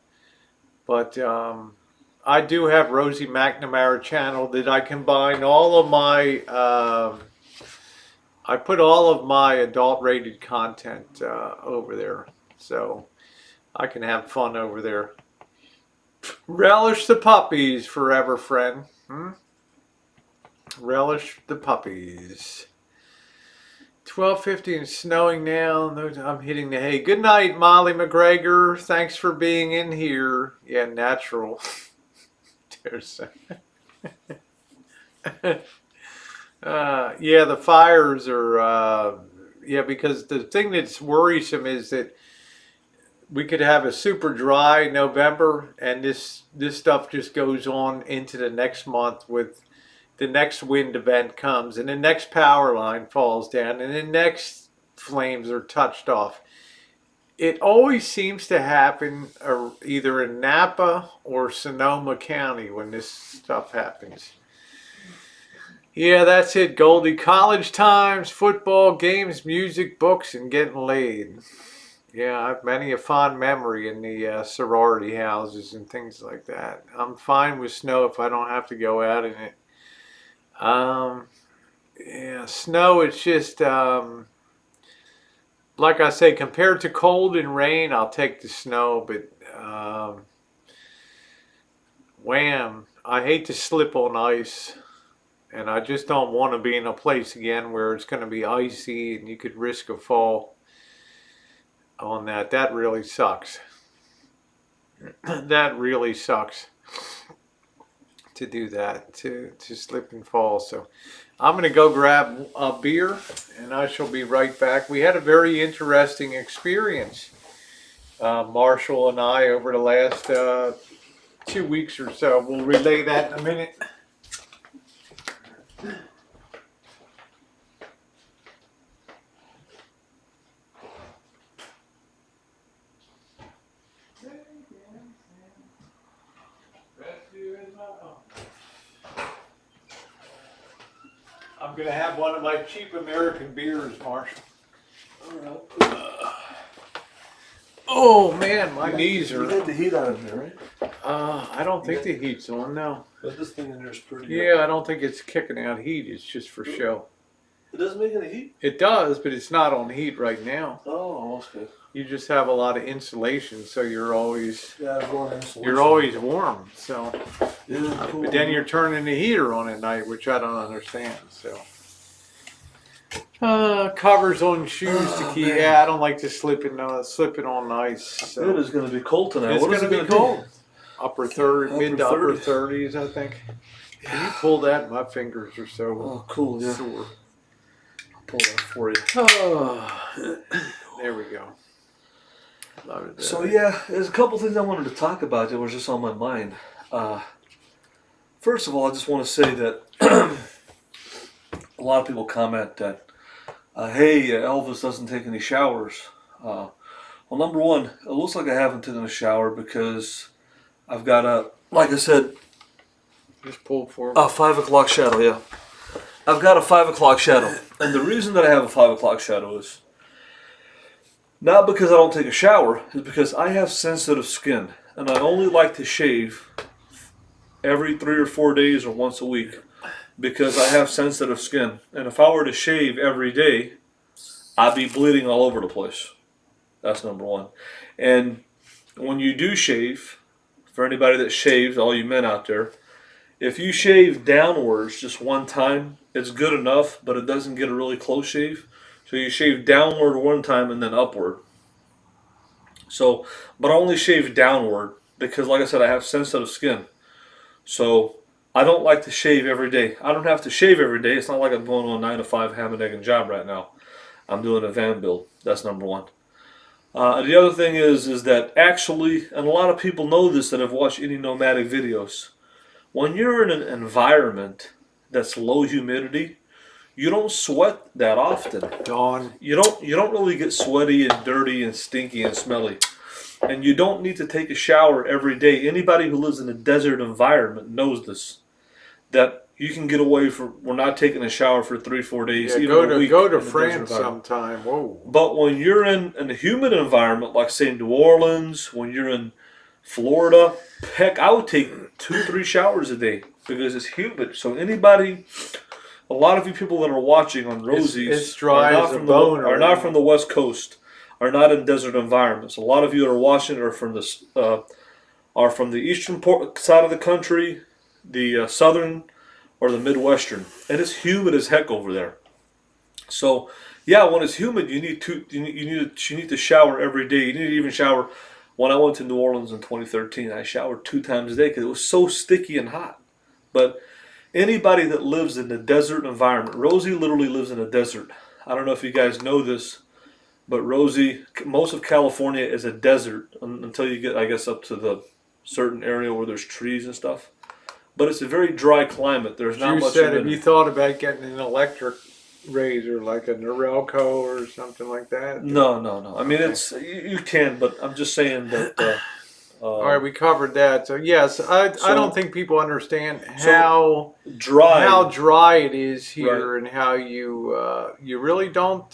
But I do have Rosie McNamara channel that I combine all of my, I put all of my adult rated content over there. So I can have fun over there. Relish the puppies forever, friend. Relish the puppies. 12:50 and snowing now. I'm hitting the hay. Good night, Molly McGregor. Thanks for being in here. Yeah, natural. There's, yeah, the fires are. Yeah, because the thing that's worrisome is that we could have a super dry November, and this stuff just goes on into the next month with the next wind event comes, and the next power line falls down, and the next flames are touched off. It always seems to happen either in Napa or Sonoma County when this stuff happens. Yeah, that's it, Goldie. College times, football, games, music, books, and getting laid. Yeah, I have many a fond memory in the sorority houses and things like that. I'm fine with snow if I don't have to go out in it. Um, yeah, snow, it's just, like I say, compared to cold and rain, I'll take the snow, but wham, I hate to slip on ice. And I just don't want to be in a place again where it's going to be icy and you could risk a fall on that. That really sucks. That really sucks to do that, to slip and fall. So I'm going to go grab a beer and I shall be right back. We had a very interesting experience, Marshall and I, over the last 2 weeks or so. We'll relay that in a minute. I'm going to have one of my cheap American beers, Marshall. Oh man, my knees are. You got the heat on in there, right? I don't think the heat's on, no. But this thing in there is pretty good. Yeah, I don't think it's kicking out heat. It's just for show. It doesn't make any heat? It does, but it's not on heat right now. Oh, okay. You just have a lot of insulation, so you're always You're always warm. So, yeah, cool. but then you're turning the heater on at night, which I don't understand. So, covers on shoes to keep. Man. Yeah, I don't like to slip it on ice. So. It is going to be cold tonight. It's What is going it to be gonna cold. Mid to upper 30s. 30s, I think. Can you pull that? My fingers are so Oh, cool, yeah. sore. I'll pull that for you. Oh, there we go. Love it. So, yeah, there's a couple things I wanted to talk about that was just on my mind. First of all, I just want to say that a lot of people comment that, hey, Elvis doesn't take any showers. Well, number one, it looks like I haven't taken a shower because I've got like I said, Just pull forward. a 5 o'clock shadow, yeah. I've got a 5 o'clock shadow. And the reason that I have a 5 o'clock shadow is not because I don't take a shower, it's because I have sensitive skin. And I only like to shave every 3 or 4 days or once a week because I have sensitive skin. And if I were to shave every day, I'd be bleeding all over the place. That's number one. And when you do shave, for anybody that shaves, all you men out there, if you shave downwards just one time, it's good enough, but it doesn't get a really close shave. So you shave downward one time and then upward. So, but I only shave downward because, like I said, I have sensitive skin. So I don't like to shave every day. I don't have to shave every day. It's not like I'm going on a 9 to 5 ham and egg job right now. I'm doing a van build. That's number one. The other thing is that actually, and a lot of people know this that have watched any nomadic videos, when you're in an environment that's low humidity, you don't sweat that often. Dawn. You don't really get sweaty and dirty and stinky and smelly. And you don't need to take a shower every day. Anybody who lives in a desert environment knows this. That you can get away we're not taking a shower for 3-4 days. Yeah, even a week go to in a desert France environment. sometime. Whoa. But when you're in a humid environment, like say New Orleans, when you're in Florida, heck, I would take 2-3 showers a day because it's humid. So a lot of you people that are watching on Rosie's it's dry as a bone. are not from the West Coast, are not in desert environments. A lot of you that are watching are from the eastern side of the country, the southern, or the Midwestern, and it's humid as heck over there. So Yeah, when it's humid, you need to shower every day. You need to even shower. When I went to New Orleans in 2013, I showered 2 times a day because it was so sticky and hot. But anybody that lives in a desert environment, Rosie literally lives in a desert. I don't know if you guys know this, but Rosie, most of California is a desert until you get, I guess, up to the certain area where there's trees and stuff. But it's a very dry climate. There's not You much said, have you humidity. thought about getting an electric razor like a Norelco or something like that? No, no, no. I mean, Okay. you can, but I'm just saying that. All right, we covered that. So yes, I don't So think people understand so how dry, dry it is right? here and how you really don't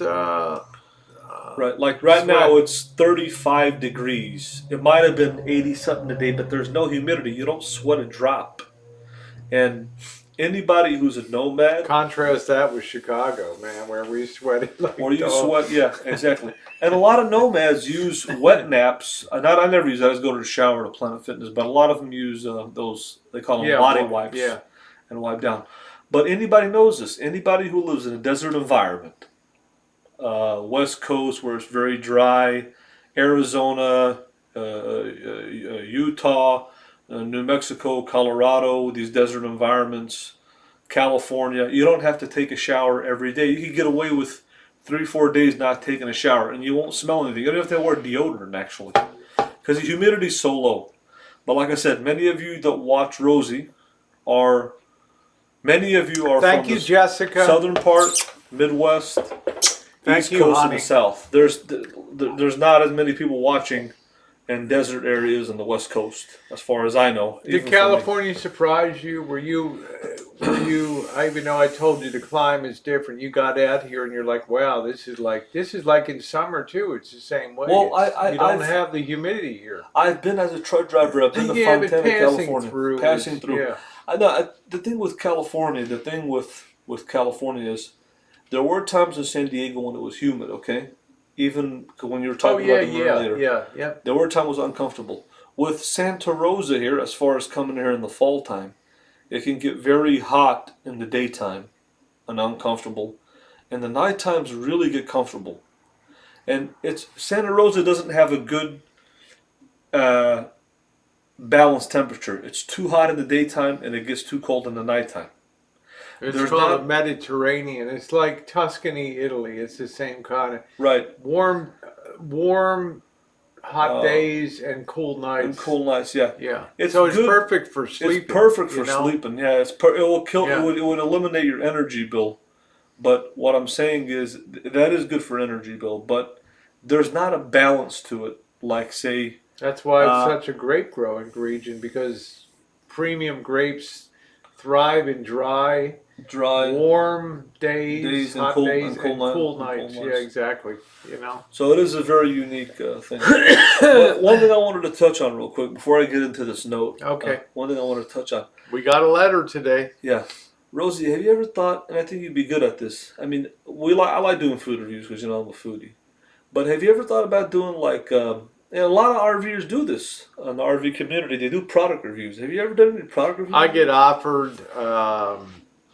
Right. Like right sweat. now, it's 35 degrees. It might have been 80 something today, but there's no humidity. You don't sweat a drop. And anybody who's a nomad, Contrast that with Chicago, man, where we sweated or like you dogs. sweat, yeah, exactly. And a lot of nomads use wet naps. Not I never use that. I just go to the shower to Planet Fitness, but a lot of them use those. They call them Yeah, body wipes yeah. and wipe down. But anybody knows this. Anybody who lives in a desert environment, West Coast where it's very dry, Arizona, Utah, New Mexico, Colorado, these desert environments, California. You don't have to take a shower every day. You can get away with 3, 4 days not taking a shower, and you won't smell anything. You don't have to wear deodorant actually, because the humidity is so low. But like I said, many of you that watch Rosie are many of you are Thank from you, the Jessica. southern part, Midwest, Thank East you, Coast, and the honey. South. There's not as many people watching in desert areas in the West Coast, as far as I know, Did even for me. California surprise you? Were you? I even though I told you the climate is different, you got out here and you're like, wow, this is like in summer too. It's the same way. Well, You don't have the humidity here. I've been as a truck driver. I've been to Yeah, but Fontana, passing California, through passing is through. yeah. I know the thing with California. The thing with California is there were times in San Diego when it was humid. Okay, even when you were Oh talking yeah, about them yeah, earlier, yeah, yeah. there were times it was uncomfortable. With Santa Rosa here, as far as coming here in the fall time, it can get very hot in the daytime and uncomfortable, and the night times really get comfortable. And it's Santa Rosa doesn't have a good uh, balanced temperature. It's too hot in the daytime and it gets too cold in the nighttime. It's There's called a not Mediterranean. It's like Tuscany, Italy. It's the same kind of right warm, hot uh, days and cool and nights. cool nights. Yeah, Yeah. it's So it's good. perfect for It's sleeping, perfect you for know? sleeping. Yeah, it will kill. Yeah. It would eliminate your energy bill. But what I'm saying is that is good for energy bill. But there's not a balance to it. Like say That's why it's uh, such a grape growing region because premium grapes thrive in dry, dry warm days, days and hot days, cold and night cool and cold nights. Yeah, nights. exactly. You know? So it is a very unique thing. One thing I wanted to touch on real quick before I get into this note. Okay. One thing I wanted to touch on. We got a letter today. Yeah, Rosie, have you ever thought? And I think you'd be good at this. I mean, I like doing food reviews because I'm a foodie. But have you ever thought about doing like? And a lot of RVers do this in the RV community. They do product reviews. Have you ever done any product I reviews? get offered,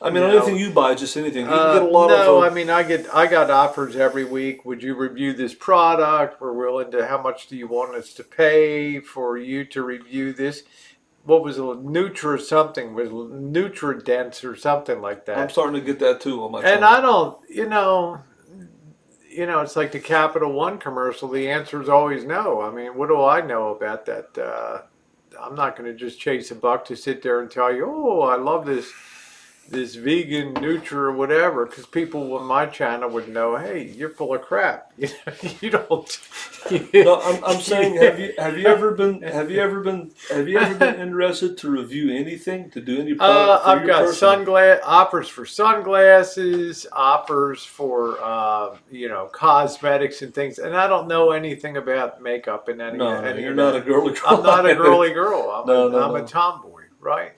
I mean, you not anything know, you buy, just anything. You can get a lot of. no, I mean, I got offers every week. Would you review this product? We're willing to. How much do you want us to pay for you to review this? What was it? Nutra something was Nutridense or something like I'm that. starting to get that too on my And channel. I don't, it's like the Capital One commercial. The answer is always no. I mean, what do I know about that? I'm not going to just chase a buck to sit there and tell you, oh, I love this vegan Nutri or whatever, because people on my channel would know, hey, you're full of crap. You don't. No, I'm saying, have you ever been interested to review anything, to do any product for I've your got personal? offers for sunglasses, offers for cosmetics and things, and I don't know anything about makeup and No, no, any you're of not a that. girly girl. I'm not a girly girl. No, no, I'm a no. tomboy, right?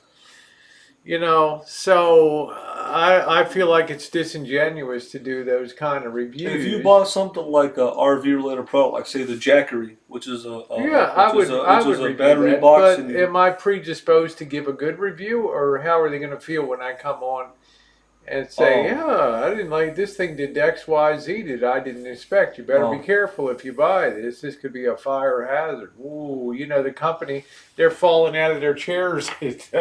So I feel like it's disingenuous to do those kind of If you reviews. bought something like a RV related product, like say the Jackery, which is Yeah, I which is would a review battery that, box, but and am I predisposed to give a good review, or how are they going to feel when I come on and say, Oh, yeah, I didn't like this thing did X, Y, Z that I didn't expect. You better be oh, careful if you buy this. This could be a fire hazard. Ooh, the company, they're falling out of their chairs right.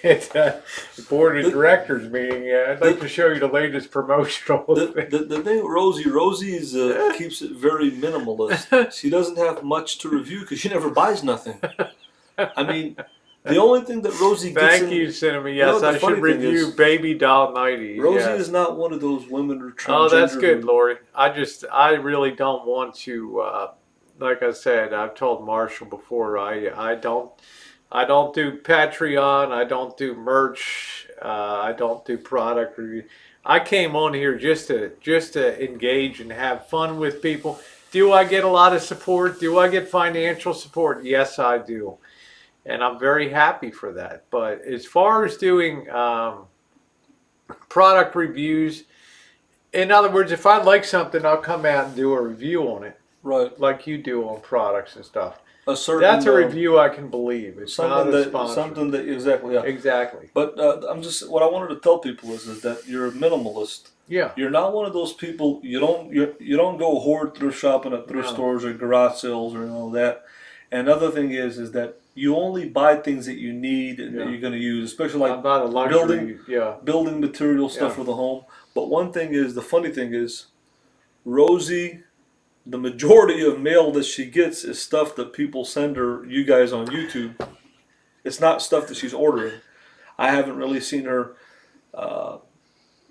at the board of The, directors meeting. I'd like the, to show you the latest promotional thing. the thing with Rosie's keeps it very minimalist. She doesn't have much to review because she never buys nothing. I mean, the only thing that Rosie gets Thank in, you, Cinema. you know, Yes, the I should funny thing review is, Baby Doll 90s. Rosie is Yes. not one of those women or Oh, that's transgender good, who, Lori. I really don't want to. Like I said, I've told Marshall before. I don't do Patreon. I don't do merch. I don't do product review. I came on here just to engage and have fun with people. Do I get a lot of support? Do I get financial support? Yes, I do, and I'm very happy for that. But as far as doing product reviews, in other words, if I like something, I'll come out and do a review on it, right, like you do on products and stuff. a That's certain a review I can believe. It's not a something sponsor. that exactly, yeah. Exactly. But I'm just what I wanted to tell people is that you're a minimalist. Yeah. You're not one of those people. You don't go hoard thrift shopping at thrift No. stores or garage sales or all that. And another thing is that you only buy things that you need and that Yeah. you're going to use, especially I'm like not a building luxury. Yeah. building material stuff Yeah. for the home. But one thing is, the funny thing is, Rosie, the majority of mail that she gets is stuff that people send her, you guys on YouTube. It's not stuff that she's ordering. I haven't really seen her, uh,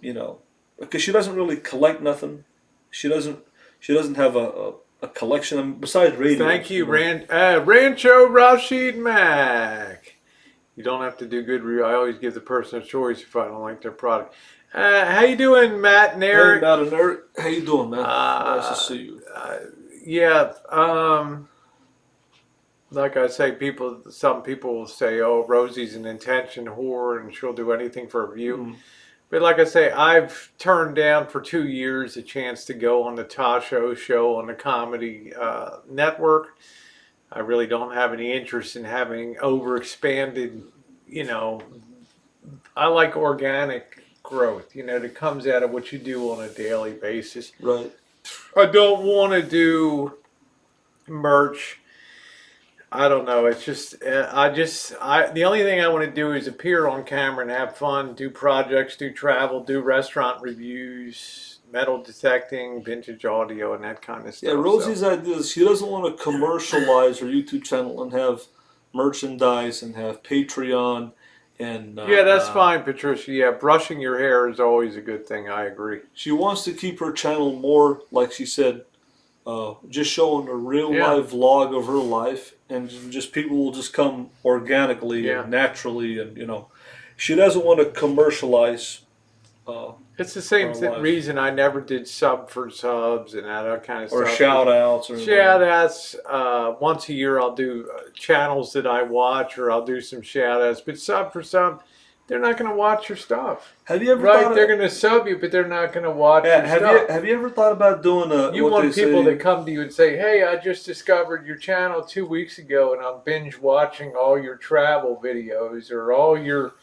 you know, because she doesn't really collect nothing. She doesn't. She doesn't have a collection besides Thank radios. you, Rancho Rashid Mack. You don't have to do good review. I always give the person a choice if I don't like their product. How you doing, Matt and Hey, Eric? Matt and Eric, how you doing, man? Nice to Uh, see you. yeah. Like I say, some people will say, "Oh, Rosie's an intention whore, and she'll do anything for a view." Mm, But like I say, I've turned down for 2 years a chance to go on the Tasho show on the Comedy Network. I really don't have any interest in having overexpanded. You know, I like organic growth. That comes out of what you do on a daily basis. right. I don't want to do merch. I don't know. It's just, the only thing I want to do is appear on camera and have fun, do projects, do travel, do restaurant reviews, metal detecting, vintage audio, and that kind of Yeah, stuff. Rosie's idea is she doesn't want to commercialize her YouTube channel and have merchandise and have Patreon and Yeah, that's fine, Patricia. Yeah, brushing your hair is always a good thing. I agree. she wants to keep her channel more, like she said, just showing a real Yeah, life vlog of her life, and just people will just come organically yeah. and naturally, and she doesn't want to commercialize uh, It's the same her life reason I never did sub for subs and that kind of or stuff. shout outs or Shout whatever. outs. Once a year, I'll do channels that I watch, or I'll do some shout outs. But sub for sub, they're not going to watch your stuff. Have you ever Right? thought? They're going to sub you, but they're not going to watch Yeah, your stuff. have you ever thought about doing You what they want people say? to come to you and say, "Hey, I just discovered your channel 2 weeks ago, and I'm binge watching all your travel videos or all your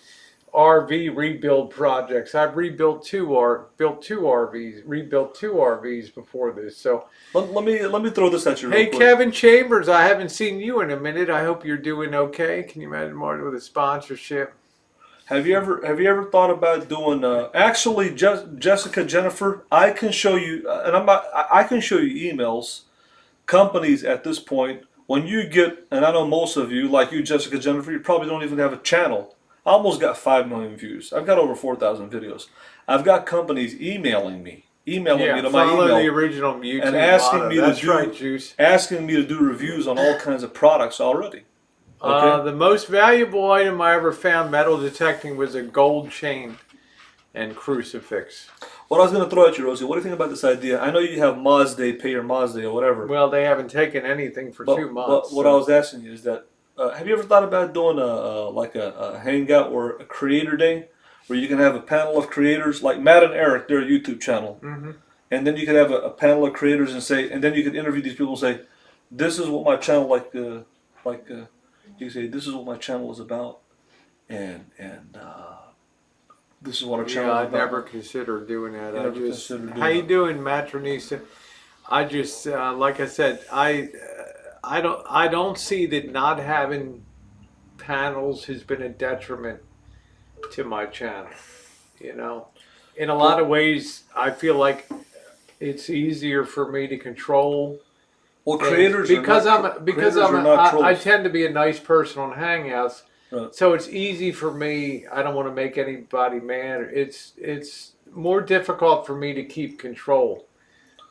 RV rebuild projects. I've built two RVs, rebuilt two RVs before this. So, Let me throw this at you real hey, quick. Kevin Chambers, I haven't seen you in a minute. I hope you're doing okay. Can you imagine Martin with a sponsorship? Have you ever thought about doing? Actually, Jessica Jennifer, I can show you, and I can show you emails. Companies at this point, when you get, and I know most of you, like you, Jessica Jennifer, you probably don't even have a channel. I almost got 5 million views. I've got over 4,000 videos. I've got companies emailing me Yeah, to my follow the email original and YouTube motto. That's right, Juice. asking me to do reviews on all kinds of products already. Okay. The most valuable item I ever found metal detecting was a gold chain and crucifix. What I was going to throw at you, Rosie, what do you think about this idea? I know you have Moz Day, pay your Moz Day or whatever. Well, they haven't taken anything for 2 months. But what I was asking you is that have you ever thought about doing a hangout or a creator day where you can have a panel of creators like Matt and Eric, their YouTube channel, and then you could have a panel of creators and then you could interview these people and say, this is what my channel you say this is what my channel is about, and this is what our Yeah, channel I is about. never considered doing that. You I never just, considered doing how you that. doing, Matronisa? I just, like I said, I don't see that not having panels has been a detriment to my channel. You know, in a lot Well, of ways, I feel like it's easier for me to control well, things creators are not creators are not I trolls. tend to be a nice person on Hangouts, Right. so it's easy for me. I don't want to make anybody mad. It's more difficult for me to keep control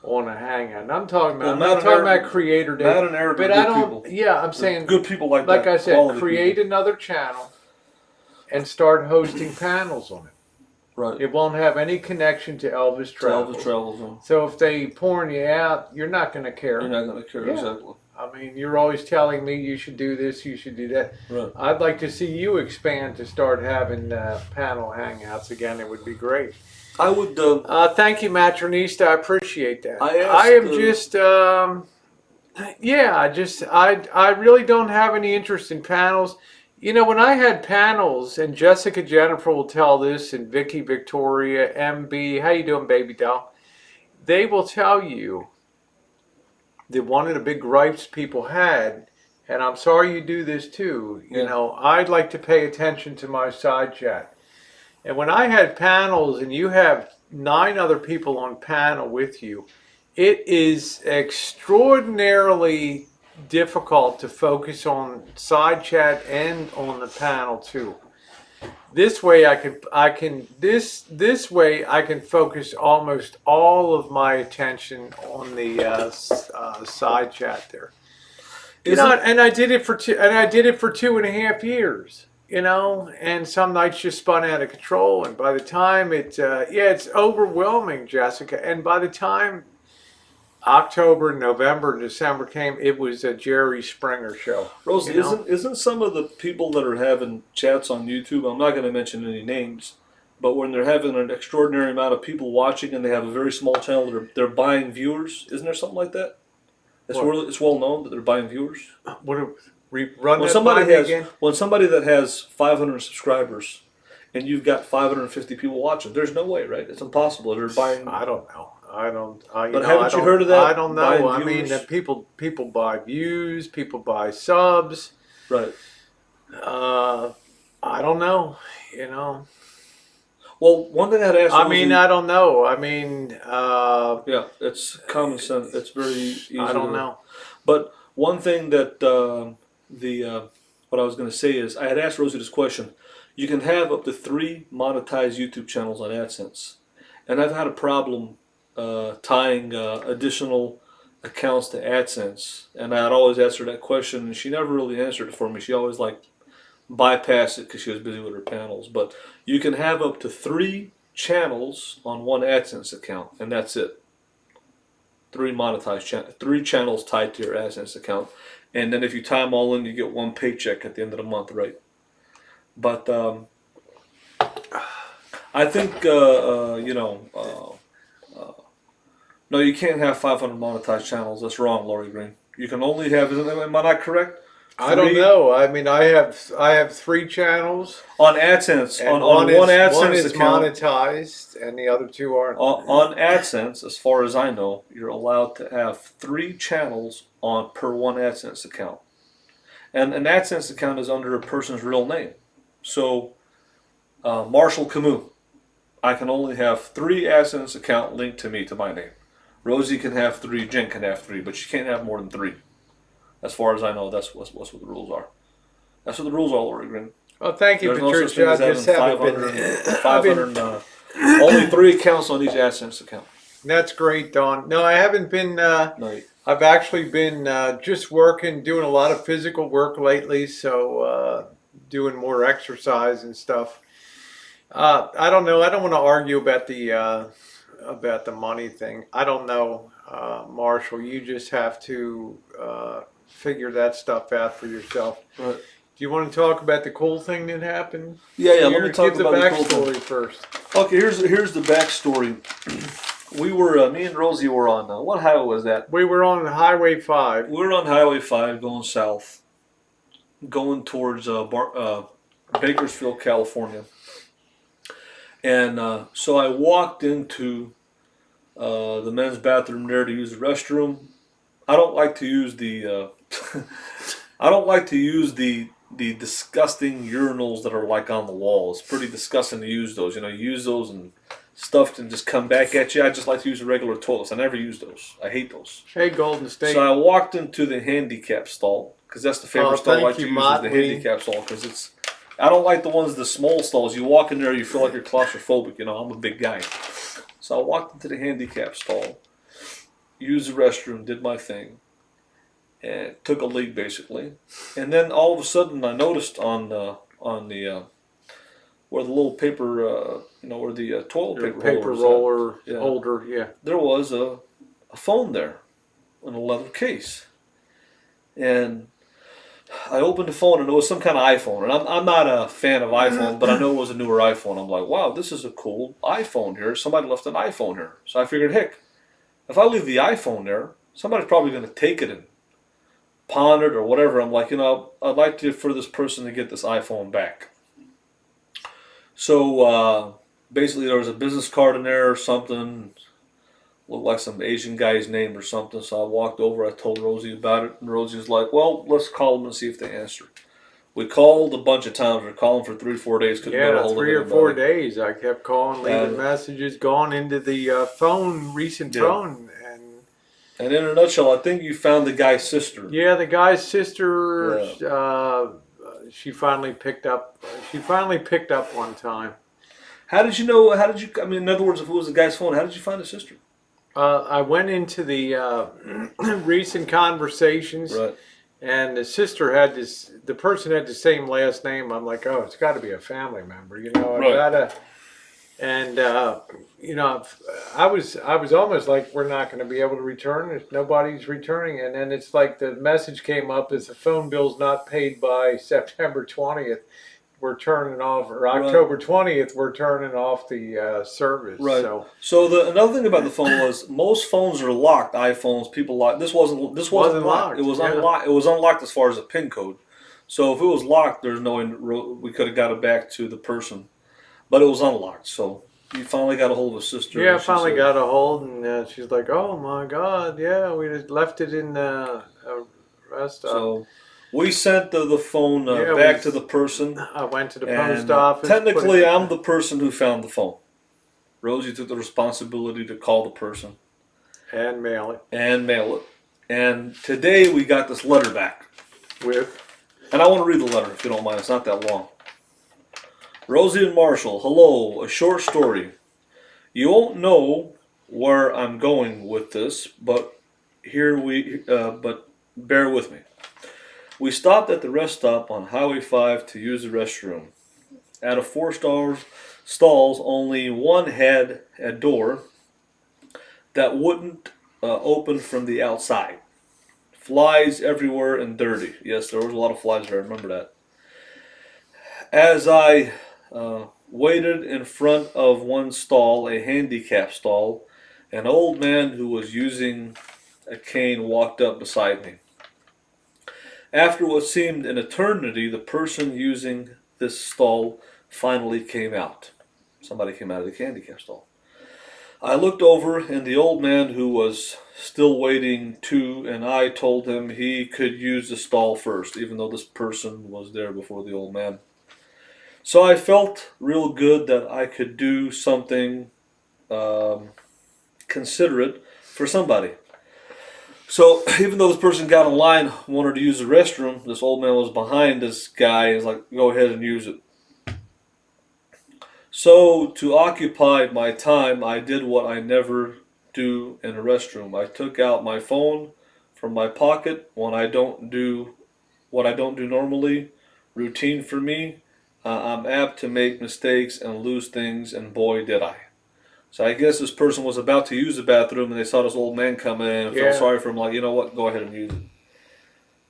on a Hangout. And I'm talking Well, about. I'm not talking about Creator Day, Matt and Eric are but I good don't. people. Yeah, I'm They're saying, good people like like that. I said, Quality create people. another channel and start hosting panels on it. Right. It won't have any connection to Elvis To Elvis Travels. Travel Zone. So if they porn you out, you're not going to care. You're not going to care Yeah. exactly. I mean, you're always telling me you should do this, you should do that. Right. I'd like to see you expand to start having panel hangouts again. It would be great. I would. Thank you, Matronista. I appreciate that. I I asked. am just, yeah, I really don't have any interest in panels. You know, when I had panels, and Jessica Jennifer will tell this, and Vicky Victoria, MB, how you doing, baby doll? They will tell you that one of the big gripes people had, and I'm sorry you do this too, you Yeah. know, I'd like to pay attention to my side chat. And when I had panels and you have 9 other people on panel with you, it is extraordinarily difficult to focus on side chat and on the panel too. This way this way I can focus almost all of my attention on the side chat there. You know, and I did it for 2.5 years. You know, and some nights just spun out of control, and by the time it's overwhelming, Jessica. And by the time October, November, December came, it was a Jerry Springer show. Rosie, You know? isn't some of the people that are having chats on YouTube? I'm not going to mention any names, but when they're having an extraordinary amount of people watching and they have a very small channel, they're buying viewers. Isn't there something like that? It's well known that they're buying viewers. Run that by me again? When somebody that has 500 subscribers and you've got 550 people watching, there's no way, right? It's impossible. They're buying. I don't know. But haven't you heard of that? I don't know. I mean, Viewers? people buy views, people buy subs. Right. I don't know. You know. Well, one thing I'd ask. I mean, I don't know. I mean, yeah, it's common sense. It's very easy. I don't know. But one thing that what I was going to say is, I had asked Rosie this question. You can have up to 3 monetized YouTube channels on AdSense, and I've had a problem tying additional accounts to AdSense, and I'd always ask her that question, and she never really answered it for me. She always bypassed it because she was busy with her panels. But you can have up to 3 channels on one AdSense account, and that's it. 3 monetized 3 channels tied to your AdSense account, and then if you tie them all in, you get 1 paycheck at the end of the month, right? But I think no, you can't have 500 monetized channels. That's wrong, Lori Green. You can only have. Am I not correct? I don't know. I mean, I have 3 channels on AdSense. and on one AdSense is account, monetized, and the other 2 aren't. On AdSense, as far as I know, you're allowed to have 3 channels per one AdSense account, and an AdSense account is under a person's real name. So, Marshall Camus, I can only have 3 AdSense account linked to me to my name. Rosie can have 3, Jen can have 3, but she can't have more than 3. As far as I know, that's what the rules are. That's what the rules are, Lori Green. Well, thank you, There's no such Patricia. thing I as just having haven't 500, only 3 accounts on each AdSense account. That's great, Don. No, I haven't been. No. I've actually been just doing a lot of physical work lately, so doing more exercise and stuff. I don't know. I don't want to argue about the money thing. I don't know, Marshall. You just have to figure that stuff out for yourself. Right. Do you want to talk about the cool thing that happened? Yeah. Let me talk about the cool backstory thing first. Okay, here's the backstory. We were me and Rosie were on what highway was that? We were on Highway 5. We were on Highway 5 going south, going towards Bakersfield, California. And so I walked into the men's bathroom there to use the restroom. I don't like to use the I don't like to use the disgusting urinals that are like on the wall. It's pretty disgusting to use those. You know, you use those and stuff can just come back at you. I just like to use the regular toilets. I never use those. I hate those. Hey, Golden State. So I walked into the handicap stall because that's the favorite stall I thank like to you, use is the Motley. handicap stall because it's. I don't like the ones the small stalls. You walk in there, you feel like you're claustrophobic. You know, I'm a big guy. So I walked into the handicap stall, used the restroom, did my thing, and took a leak basically. And then all of a sudden, I noticed on the where the little paper, where the toilet Your paper paper holder is at. roller holder, yeah. There was a phone there in a leather case. And I opened the phone and it was some kind of iPhone. And I'm not a fan of iPhone, but I know it was a newer iPhone. I'm like, wow, this is a cool iPhone here. Somebody left an iPhone here. So I figured, heck, if I leave the iPhone there, somebody's probably going to take it and pawn it or whatever. I'm like, I'd like for this person to get this iPhone back. So basically there was a business card in there or something. Looked like some Asian guy's name or something. So I walked over. I told Rosie about it, and Rosie was like, "Well, let's call them and see if they answer." We called a bunch of times. We were calling for 3 or 4 days. Couldn't get a hold of Three or anybody. 4 days. I kept calling, leaving messages, going into the recent phone, and in a nutshell, I think you found the guy's sister. Yeah, the guy's sister. She finally picked up. She finally picked up one time. How did you know? I mean, in other words, if it was the guy's phone, how did you find his sister? I went into the recent conversations, Right. and the sister had this. The person had the same last name. I'm like, oh, it's got to be a family member, I gotta. And I was almost like, we're not going to be able to return. If nobody's returning, and then it's like the message came up: as the phone bill's not paid by September 20th, we're turning off, or October 20th, we're turning off the service. Right. So another thing about the phone was most phones are locked. iPhones, people lock. This wasn't locked. It was unlocked. It was unlocked as far as a PIN code. So if it was locked, there's no way we could have got it back to the person. But it was unlocked. So you finally got a hold of his sister. Yeah, I finally got a hold, and she's like, "Oh my God, yeah, we just left it in the rest stop." So we sent the phone back to the person. I went to the post office. Technically, I'm the person who found the phone. Rosie took the responsibility to call the person. And mail it. And today we got this letter back. And I want to read the letter if you don't mind. It's not that long. Rosie and Marshall, hello, a short story. You won't know where I'm going with this, but but bear with me. We stopped at the rest stop on Highway 5 to use the restroom. Out of 4 stalls, only one had a door that wouldn't open from the outside. Flies everywhere and dirty. Yes, there was a lot of flies there, I remember that. As I waited in front of one stall, a handicap stall, an old man who was using a cane walked up beside me. After what seemed an eternity, the person using this stall finally came out. Somebody came out of the handicap stall. I looked over, and the old man who was still waiting too, and I told him he could use the stall first, even though this person was there before the old man. So I felt real good that I could do something considerate for somebody. So even though this person got in line, wanted to use the restroom, this old man was behind this guy and was like, go ahead and use it. So to occupy my time, I did what I never do in a restroom. I took out my phone from my pocket when I don't do what I don't do normally. Routine for me. I'm apt to make mistakes and lose things, and boy did I. So I guess this person was about to use the bathroom and they saw this old man come in and felt sorry for him, like, you know what, go ahead and use it.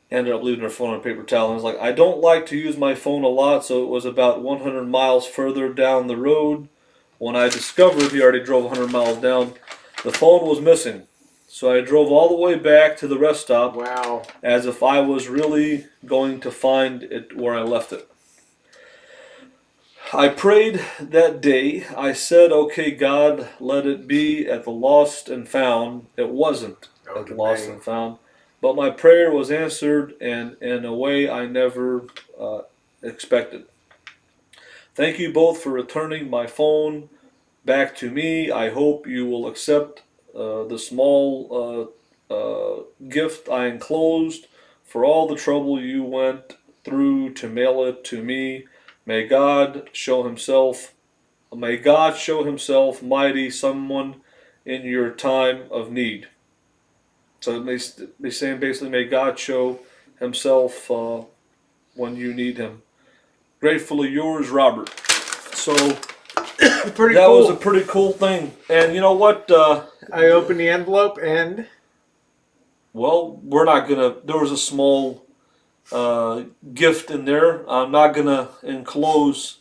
Ended up leaving their phone on a paper towel. And I was like, I don't like to use my phone a lot, so it was about 100 miles further down the road when I discovered he already drove 100 miles down. The phone was missing. So I drove all the way back to the rest stop. Wow. As if I was really going to find it where I left it. I prayed that day. I said, okay, God, let it be at the lost and found. It wasn't Oh, at the to lost me. and found. But my prayer was answered and in a way I never expected. Thank you both for returning my phone back to me. I hope you will accept the small gift I enclosed for all the trouble you went through to mail it to me. May God show Himself. May God show Himself mighty, someone in your time of need. So they saying basically, may God show Himself when you need Him. Gratefully yours, Robert. So Pretty that was a cool. pretty cool thing. And you know what? I opened the envelope and Well, we're not gonna. There was a small gift in there. I'm not gonna enclose.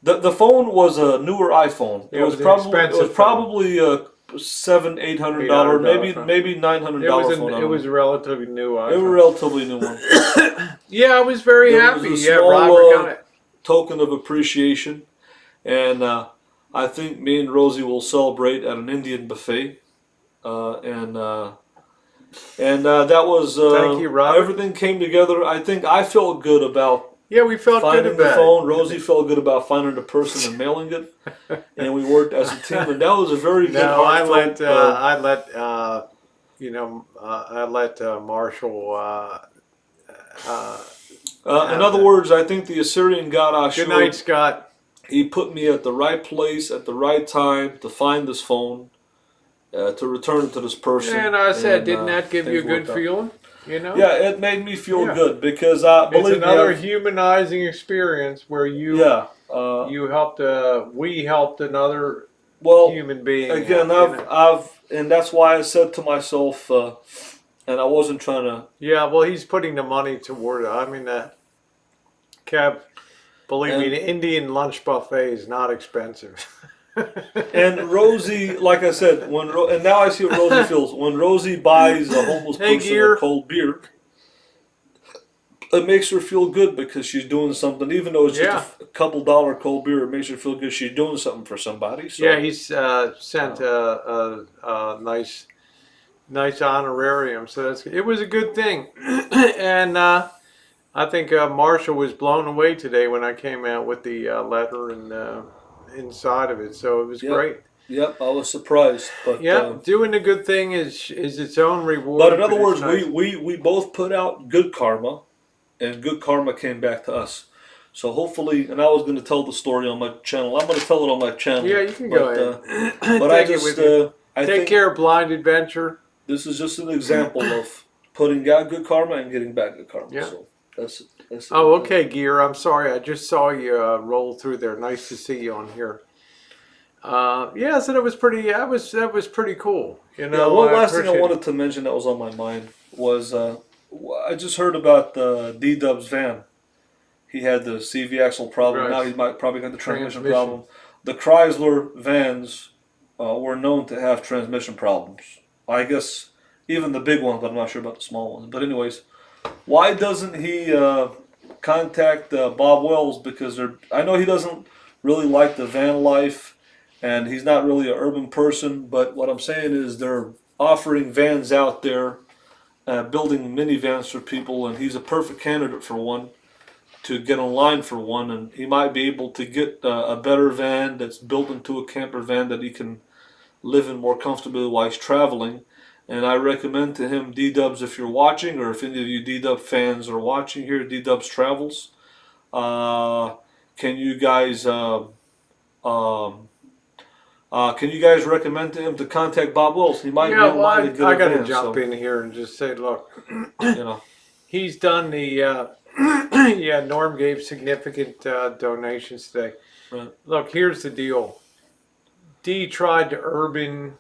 The phone was a newer iPhone. yeah, it was an It was expensive phone. probably a $700-800, $800 maybe phone. maybe $900 phone. I It don't was know. a relatively new It was a iPhone. relatively new one. Yeah, I was very There was happy. a Yeah, small Robert got it. token of appreciation, and I think me and Rosie will celebrate at an Indian buffet, and that was Thank you, Robert. everything came together. I think I felt good about Yeah, we felt good finding the about it. phone. Rosie felt good about finding the person and mailing it, and we worked as a team. And that was a very good, No, heartfelt. I let Marshall uh, In have other that. words, I think the Assyrian god Good night, Ashur, Scott. he put me at the right place at the right time to find this phone, to return it to this person, And I said, and didn't that give you a things good worked out. feeling? You know? Yeah, it made me feel Yeah. good because It's believe me, another humanizing experience where yeah. you helped we helped another Well, human being again, out. You know. and that's why I said to myself, and I wasn't trying to. Yeah. Well, he's putting the money toward it. I mean, Kev, believe me, And the Indian lunch buffet is not expensive. and Rosie, like I said, and now I see what Rosie feels when Rosie buys a homeless Hey, person a Gear. cold beer. It makes her feel good because she's doing something, even though it's just Yeah. a couple dollar cold beer. It makes her feel good. She's doing something for somebody. Yeah, So, he's sent a nice honorarium. So it was a good thing. And I think Marshall was blown away today when I came out with the letter and inside of it. So it was yep, great. yep. I was surprised, Yeah, doing a good thing is its own but in reward, other but it's words, nice. we both put out good karma, and good karma came back to us. So hopefully, and I was going to tell the story on my channel. I'm going to tell it on my Yeah, channel, you can go ahead. but I Take it just with you. I Take think care, Blind Adventure. this is just an example of putting out good karma and getting back good karma. Yeah. So that's it Oh, right there. okay, Gear. I'm sorry. I just saw you roll through there. Nice to see you on here. Yeah, so that was pretty cool. You Yeah, know, one I last thing I appreciate it. wanted to mention that was on my mind was I just heard about D Dub's van. He had the CV axle problem. Now Right. he might probably got the transmission Transmission. problem. The Chrysler vans were known to have transmission problems. I guess even the big ones, but I'm not sure about the small ones. But anyways, why doesn't he contact Bob Wells? Because I know he doesn't really like the van life, and he's not really an urban person. But what I'm saying is they're offering vans out there, building minivans for people, and he's a perfect candidate for one to get online for one, and he might be able to get a better van that's built into a camper van that he can live in more comfortably while he's traveling. And I recommend to him D Dubs if you're watching, or if any of you D Dub fans are watching here, D Dubs Travels. Uh, can you guys um, can you guys recommend to him to contact Bob Wills? He might be Yeah, well, online to get I a got to van. jump So in here and just say, look, you know, he's done the. Yeah, Norm gave significant donations today. right, Look, here's the deal. D tried to urban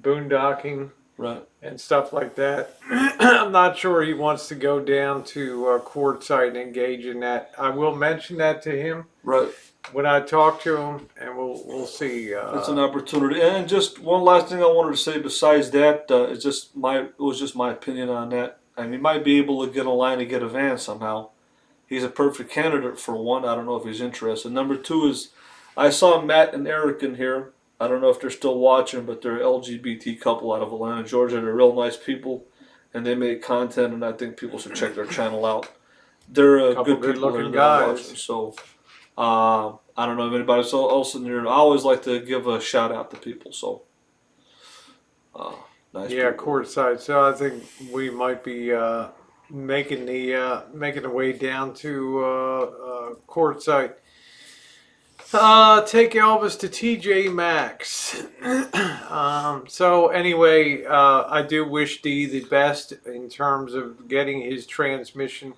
boondocking right, and stuff like that. I'm not sure he wants to go down to Quartzsite and engage in that. I will mention that to him right. when I talk to him, and we'll see. It's an opportunity. And just one last thing I wanted to say. Besides that, it was just my opinion on that. And he might be able to get a line and get a van somehow. he's a perfect candidate for one. I don't know if he's interested. Number two is, I saw Matt and Eric in here. I don't know if they're still watching, but they're an LGBT couple out of Atlanta, Georgia. They're real nice people, and they make content, and I think people should check their channel out. They're Couple good people good-looking that are guys. watching. So I don't know if anybody else in here. I always like to give a shout out to people. So nice. Yeah, people. courtside. So I think we might be making the way down to courtside. Take Elvis to TJ Maxx. So anyway, I do wish D the best in terms of getting his transmission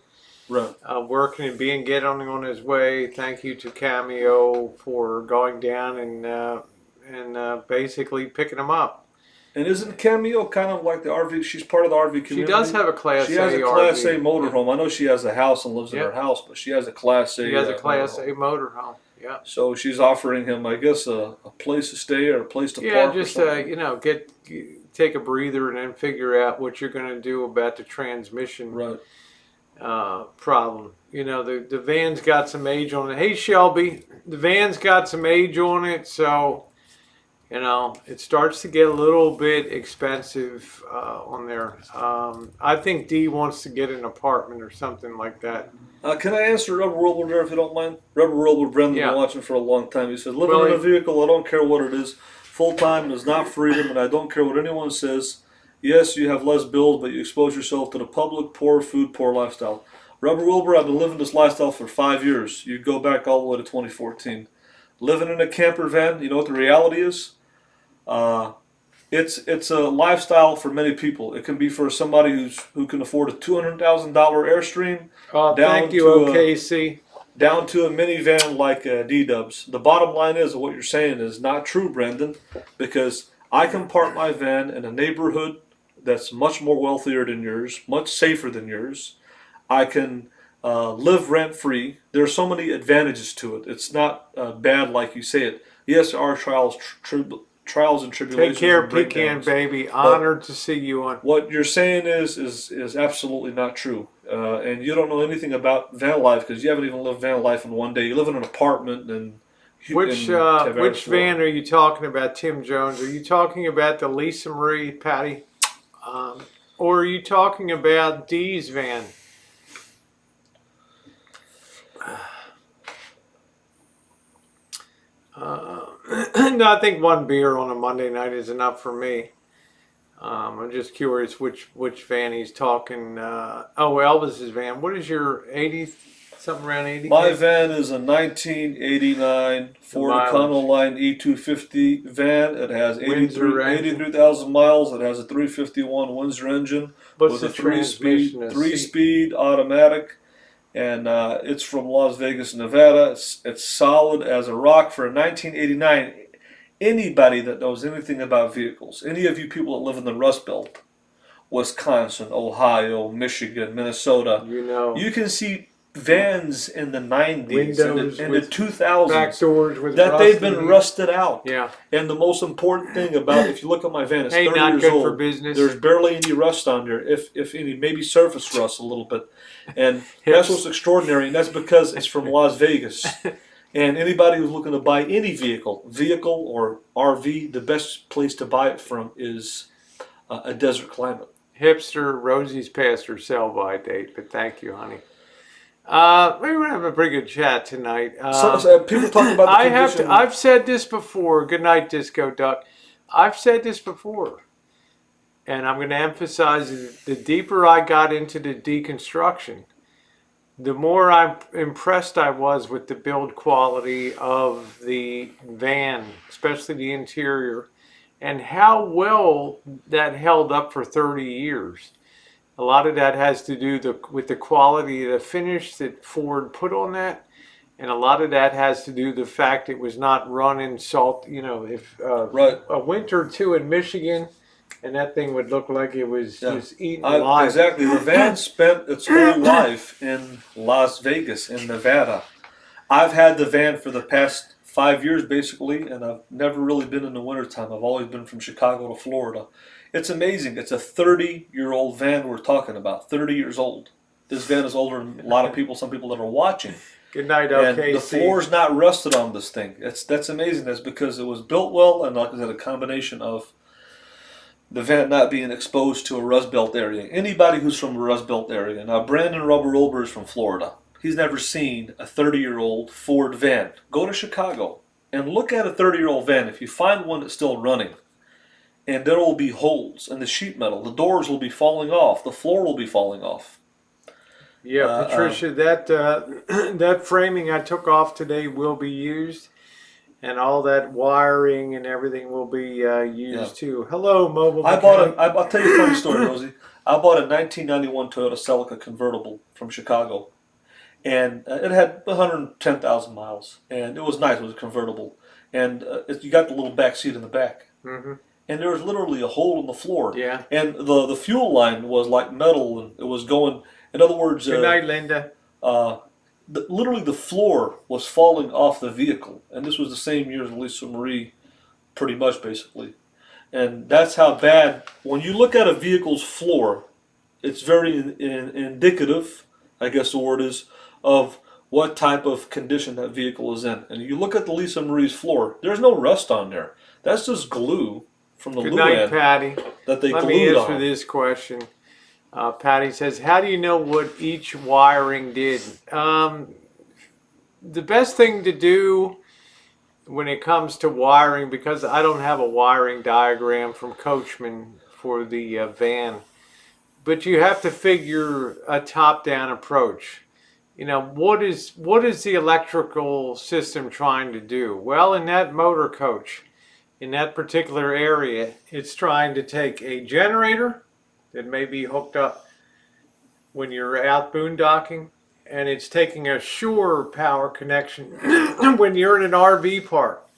Right. working and getting on his way. Thank you to Cameo for going down and basically picking him up. And isn't Cameo kind of like the RV? She's part of the RV community. She does have a Class A. She has a Class RV. A motorhome. Yeah. I know she has a house and lives in her house, but she has a Class A. She has a Class motorhome. A motorhome. Yeah. So she's offering him, I guess, a place to stay or a place to Yeah, park. just or something. take a breather and then figure out what you're going to do about the transmission Right. problem. You know, the van's got some age on it. Hey, Shelby, the van's got some age on it, so you know it starts to get a little bit expensive on there. I think D wants to get an apartment or something like that. Can I answer Rubber World there if you don't mind? Rubber World with Brendan, been watching for a long time. He said, living in a vehicle, I don't care what it is. Full time is not freedom, and I don't care what anyone says. Yes, you have less bills, but you expose yourself to the public, poor food, poor lifestyle. Rubber Wilbur, I've been living this lifestyle for 5 years. You go back all the way to 2014. Living in a camper van, you know what the reality is? It's a lifestyle for many people. It can be for somebody who can afford a $200,000 Airstream. Thank you, OKC. Down to a minivan like D-Dubs. The bottom line is what you're saying is not true, Brendan, because I can park my van in a neighborhood that's much more wealthier than yours, much safer than yours. I can live rent-free. There are so many advantages to it. It's not bad like you say it. Yes, there are trials and tribulations. Take care, Pecan baby. Honored to see you on. What you're saying is absolutely not true. And you don't know anything about van life because you haven't even lived van life in one day. You live in an apartment and which van are you talking about, Tim Jones? Are you talking about the Lisa Marie Patty, or are you talking about Dee's van? No, I think one beer on a Monday night is enough for me. I'm just curious which van he's talking. Elvis's van. What is your 80? Something around 80? My van is a 1989 Ford Econoline E250 van. It has 83,000 miles. It has a 351 Windsor engine with a three-speed automatic. And it's from Las Vegas, Nevada. It's solid as a rock for a 1989. Anybody that knows anything about vehicles, any of you people that live in the Rust Belt, Wisconsin, Ohio, Michigan, Minnesota, you can see vans in the 90s and the 2000s back doors with that they've been rusted out. Yeah. And the most important thing about, if you look at my van, it's 30 not years good old. for business. There's barely any rust on there, if any, maybe surface rust a little bit. And that's what's extraordinary, and that's because it's from Las Vegas. And anybody who's looking to buy any vehicle or RV, the best place to buy it from is a desert climate. Hipster, Rosie's past her sell-by date, but thank you, honey. We're gonna have a pretty good chat tonight. People talking about the condition. I've said this before. Good night, Disco Duck. I've said this before, and I'm going to emphasize it. The deeper I got into the deconstruction, the more impressed I was with the build quality of the van, especially the interior, and how well that held up for 30 years. A lot of that has to do with the quality of the finish that Ford put on that, and a lot of that has to do with the fact it was not run in salt. You know, if a winter or two in Michigan, and that thing would look like it was just eaten alive. Exactly. The van spent its whole life in Las Vegas, in Nevada. I've had the van for the past 5 years, basically, and I've never really been in the wintertime. I've always been from Chicago to Florida. It's amazing. It's a 30-year-old van we're talking about, 30 years old. this van is older than a lot of people, some people that are watching. Good night, And OKC. the floor's not rusted on this thing. That's amazing. That's because it was built well, and like I said, a combination of the van not being exposed to a Rust Belt area. Anybody who's from a Rust Belt area. Now, Brandon Rubber Olber is from Florida. He's never seen a 30-year-old Ford van. Go to Chicago and look at a 30-year-old van. If you find one that's still running, and there will be holes in the sheet metal, the doors will be falling off, the floor will be falling off. Yeah, Patricia, that that framing I took off today will be used, and all that wiring and everything will be used too. Hello, mobile. I'll tell you a funny story, Rosie. I bought a 1991 Toyota Celica convertible from Chicago, and it had 110,000 miles, and it was nice. It was a convertible, and you got the little back seat in the back. Mm-hmm. And there was literally a hole in the floor. Yeah. And the fuel line was like metal, and it was going. In other words, good night, Linda. Literally the floor was falling off the vehicle, and this was the same year as Lisa Marie, pretty much basically. And that's how bad. When you look at a vehicle's floor, it's very indicative, I guess the word is, of what type of condition that vehicle is in. And you look at the Lisa Marie's floor, there's no rust on there. That's just glue from the Good loo night, end Patty. that they Let glued me answer on. this question. Patty says, how do you know what each wiring did? The best thing to do when it comes to wiring, because I don't have a wiring diagram from Coachman for the van, but you have to figure a top-down approach. You know, what is the electrical system trying to do? Well, in that motor coach, in that particular area, it's trying to take a generator that may be hooked up when you're out boondocking, and it's taking a shore power connection when you're in an RV park.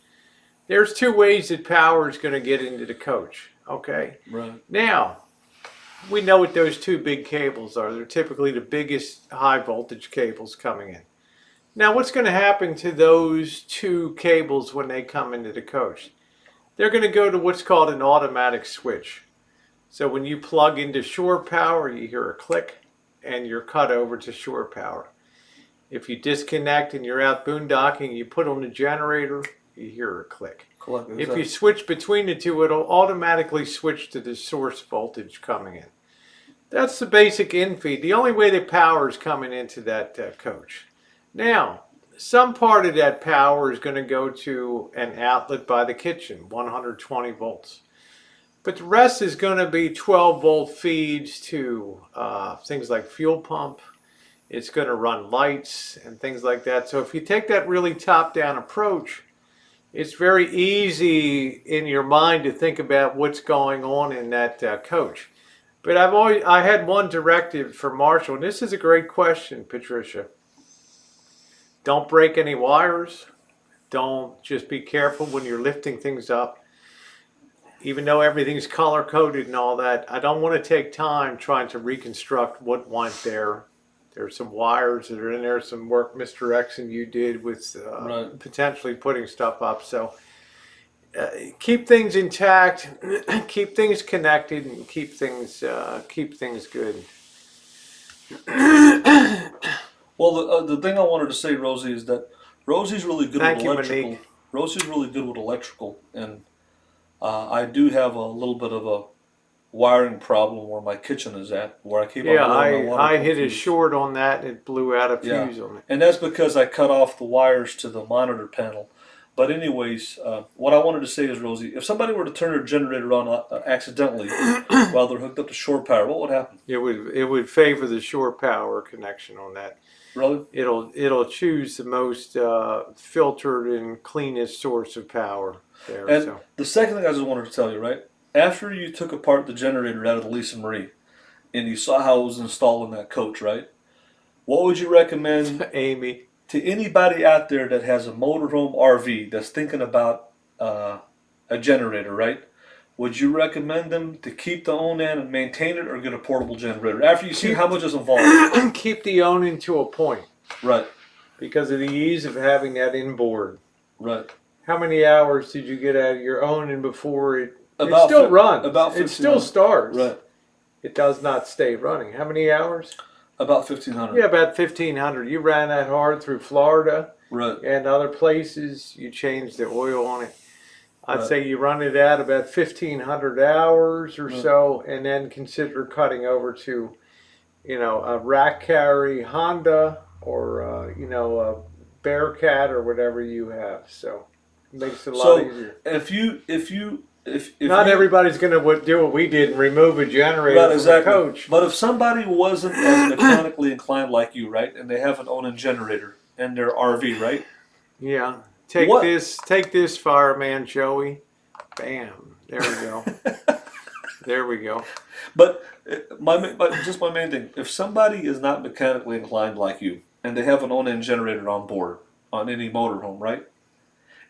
There's two ways that power is going to get into the coach, okay? Right. Now, we know what those two big cables are. They're typically the biggest high voltage cables coming in. Now, what's going to happen to those two cables when they come into the coach? They're going to go to what's called an automatic switch. So when you plug into shore power, you hear a click and you're cut over to shore power. If you disconnect and you're out boondocking, you put on the generator, you hear a click. If you switch between the two, it'll automatically switch to the source voltage coming in. That's the basic in-feed. The only way that power is coming into that coach. Now, some part of that power is going to go to an outlet by the kitchen, 120 volts. But the rest is going to be 12-volt feeds to things like fuel pump. It's going to run lights and things like that. So if you take that really top-down approach, it's very easy in your mind to think about what's going on in that coach. But I had one directive for Marshall, and this is a great question, Patricia. Don't break any wires. Just be careful when you're lifting things up. Even though everything's color-coded and all that, I don't want to take time trying to reconstruct what went there. There's some wires that are in there, some work Mr. X and you did with potentially putting stuff up. So keep things intact, keep things connected, and keep things good. Well, the thing I wanted to say, Rosie, is that Rosie's really good with electrical. Monique. Rosie's really good with electrical, and I do have a little bit of a wiring problem where my kitchen is at, where I keep on blowing my water. I hit a short on that and it blew out a fuse on it. And that's because I cut off the wires to the monitor panel. But anyways, what I wanted to say is, Rosie, if somebody were to turn their generator on accidentally while they're hooked up to shore power, what would happen? It would favor the shore power connection on that. Really? It'll choose the most filtered and cleanest source of power there. And the second thing I just wanted to tell you, right? After you took apart the generator out of the Lisa Marie, and you saw how it was installed in that coach, right? What would you recommend, Amy, to anybody out there that has a motorhome RV that's thinking about a generator, right? Would you recommend them to keep the Onan and maintain it, or get a portable generator after you see how much is involved? Keep the Onan to a point. Right. Because of the ease of having that inboard. Right. How many hours did you get out of your Onan before it still runs? About 15 it still starts. Right. It does not stay running. How many hours? About 1,500. Yeah, about 1,500. You ran that hard through Florida Right. and other places. You changed the oil on it. I'd Right. say you run it at about 1,500 hours or Right. so, and then consider cutting over to, a rack carry Honda or, a Bearcat or whatever you have. So it makes it a lot So easier. if Not you, everybody's going to do what we did and remove a generator right, from exactly. a coach. But if somebody wasn't as mechanically inclined like you, right, and they have an own generator in their RV, right? Yeah. Take What? this, fireman Joey. Bam. There we go. There we go. But just my main thing: if somebody is not mechanically inclined like you, and they have an own generator on board on any motorhome, right?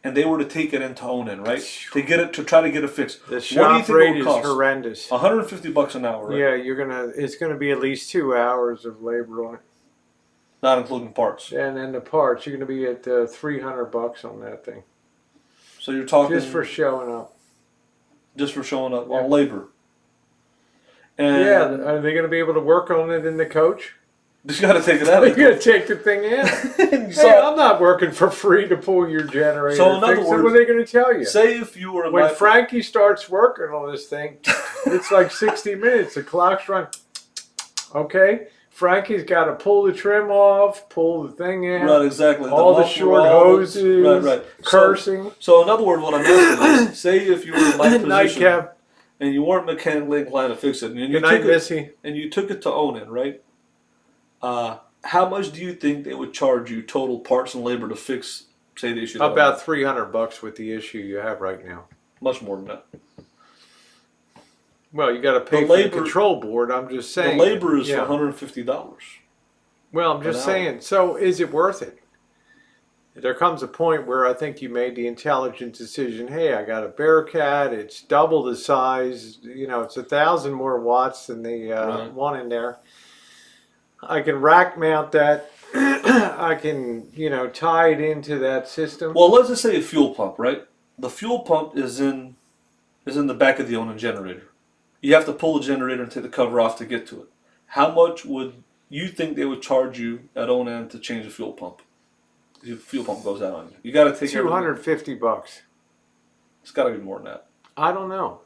And they were to take it into own, right? To try to get it fixed. The What do you shop think it rate would is cost? horrendous. $150 an hour, right? Yeah, it's gonna be at least 2 hours of labor on it. Not including parts. And then the parts, you're gonna be at $300 on that thing. So you're talking Just for showing up. Just for showing up Yeah. on labor. And Yeah, are they gonna be able to work on it in the coach? just got to take it out. You gotta take the thing in. Hey, I'm not working for free to pull your generator. So in other Fix it. words, what are they gonna tell you? Say if you were When Frankie starts working on this thing, it's like 60 minutes. The clock's running. Okay, Frankie's got to pull the trim off, pull the thing in. Right, exactly. All the short hoses, right. cursing. So in other words, what I'm asking is, say if you were in my position Nightcap. and you weren't mechanically inclined to fix it, and you Good night, Missy. took it to own it, right? How much do you think they would charge you total parts and labor to fix, say, the issue? About $300 with the issue you have right now. Much more than that. Well, you got to pay for the control board. I'm just saying. The labor is $150. Well, I'm just saying. So, is it worth it? There comes a point where I think you made the intelligent decision. Hey, I got a Bearcat. It's double the size. It's 1,000 more watts than the one in there. I can rack mount that. I can, tie it into that system. Well, let's just say a fuel pump, right? The fuel pump is in the back of the own generator. You have to pull the generator and take the cover off to get to it. How much would you think they would charge you at own to change the fuel pump? The fuel pump goes out on you. You got to take $250. It's got to be more than that. I don't know.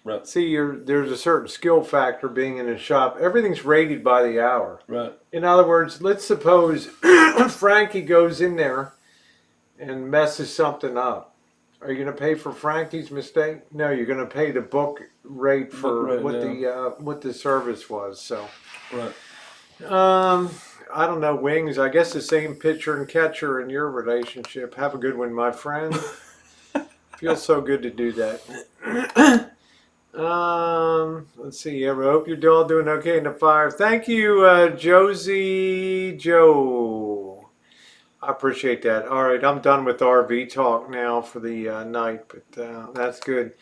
Right. See, there's a certain skill factor being in a shop. Everything's rated by the hour. Right. In other words, let's suppose Frankie goes in there and messes something up. Are you going to pay for Frankie's mistake? No, you're going to pay the book rate for what the service was. So, right. I don't know, Wings. I guess the same pitcher and catcher in your relationship. Have a good one, my friend. Feels so good to do that. Let's see. I hope you're all doing okay in the fire. Thank you, Josie Joe. I appreciate that. All right, I'm done with RV talk now for the night, but that's good.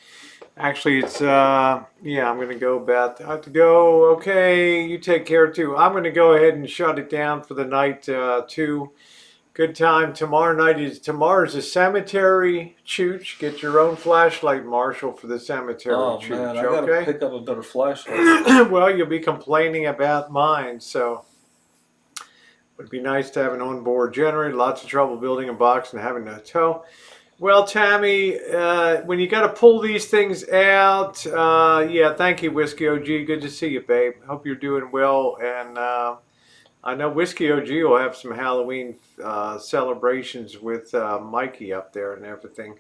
Actually, it's I'm going to go about. I have to go. Okay, you take care too. I'm going to go ahead and shut it down for the night too. Good time. Tomorrow's a cemetery chooch. Get your own flashlight, Marshall, for the cemetery chooch. Man, I gotta pick up a better flashlight. Well, you'll be complaining about mine, so it would be nice to have an onboard generator. Lots of trouble building a box and having a tow. Well, Tammy, when you got to pull these things out, thank you, Whiskey OG. Good to see you, babe. Hope you're doing well, and I know Whiskey OG will have some Halloween celebrations with Mikey up there and everything.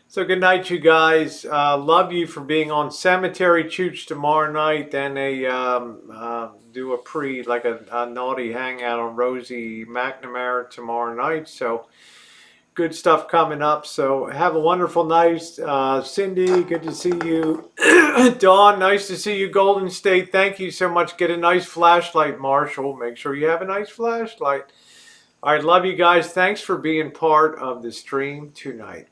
So good night, you guys. Love you for being on Cemetery Chooch tomorrow night. Then they do a naughty hangout on Rosie McNamara tomorrow night. So good stuff coming up. So have a wonderful night. Cindy, good to see you. Dawn, nice to see you. Golden State, thank you so much. Get a nice flashlight, Marshall. Make sure you have a nice flashlight. All right, love you guys. Thanks for being part of the stream tonight.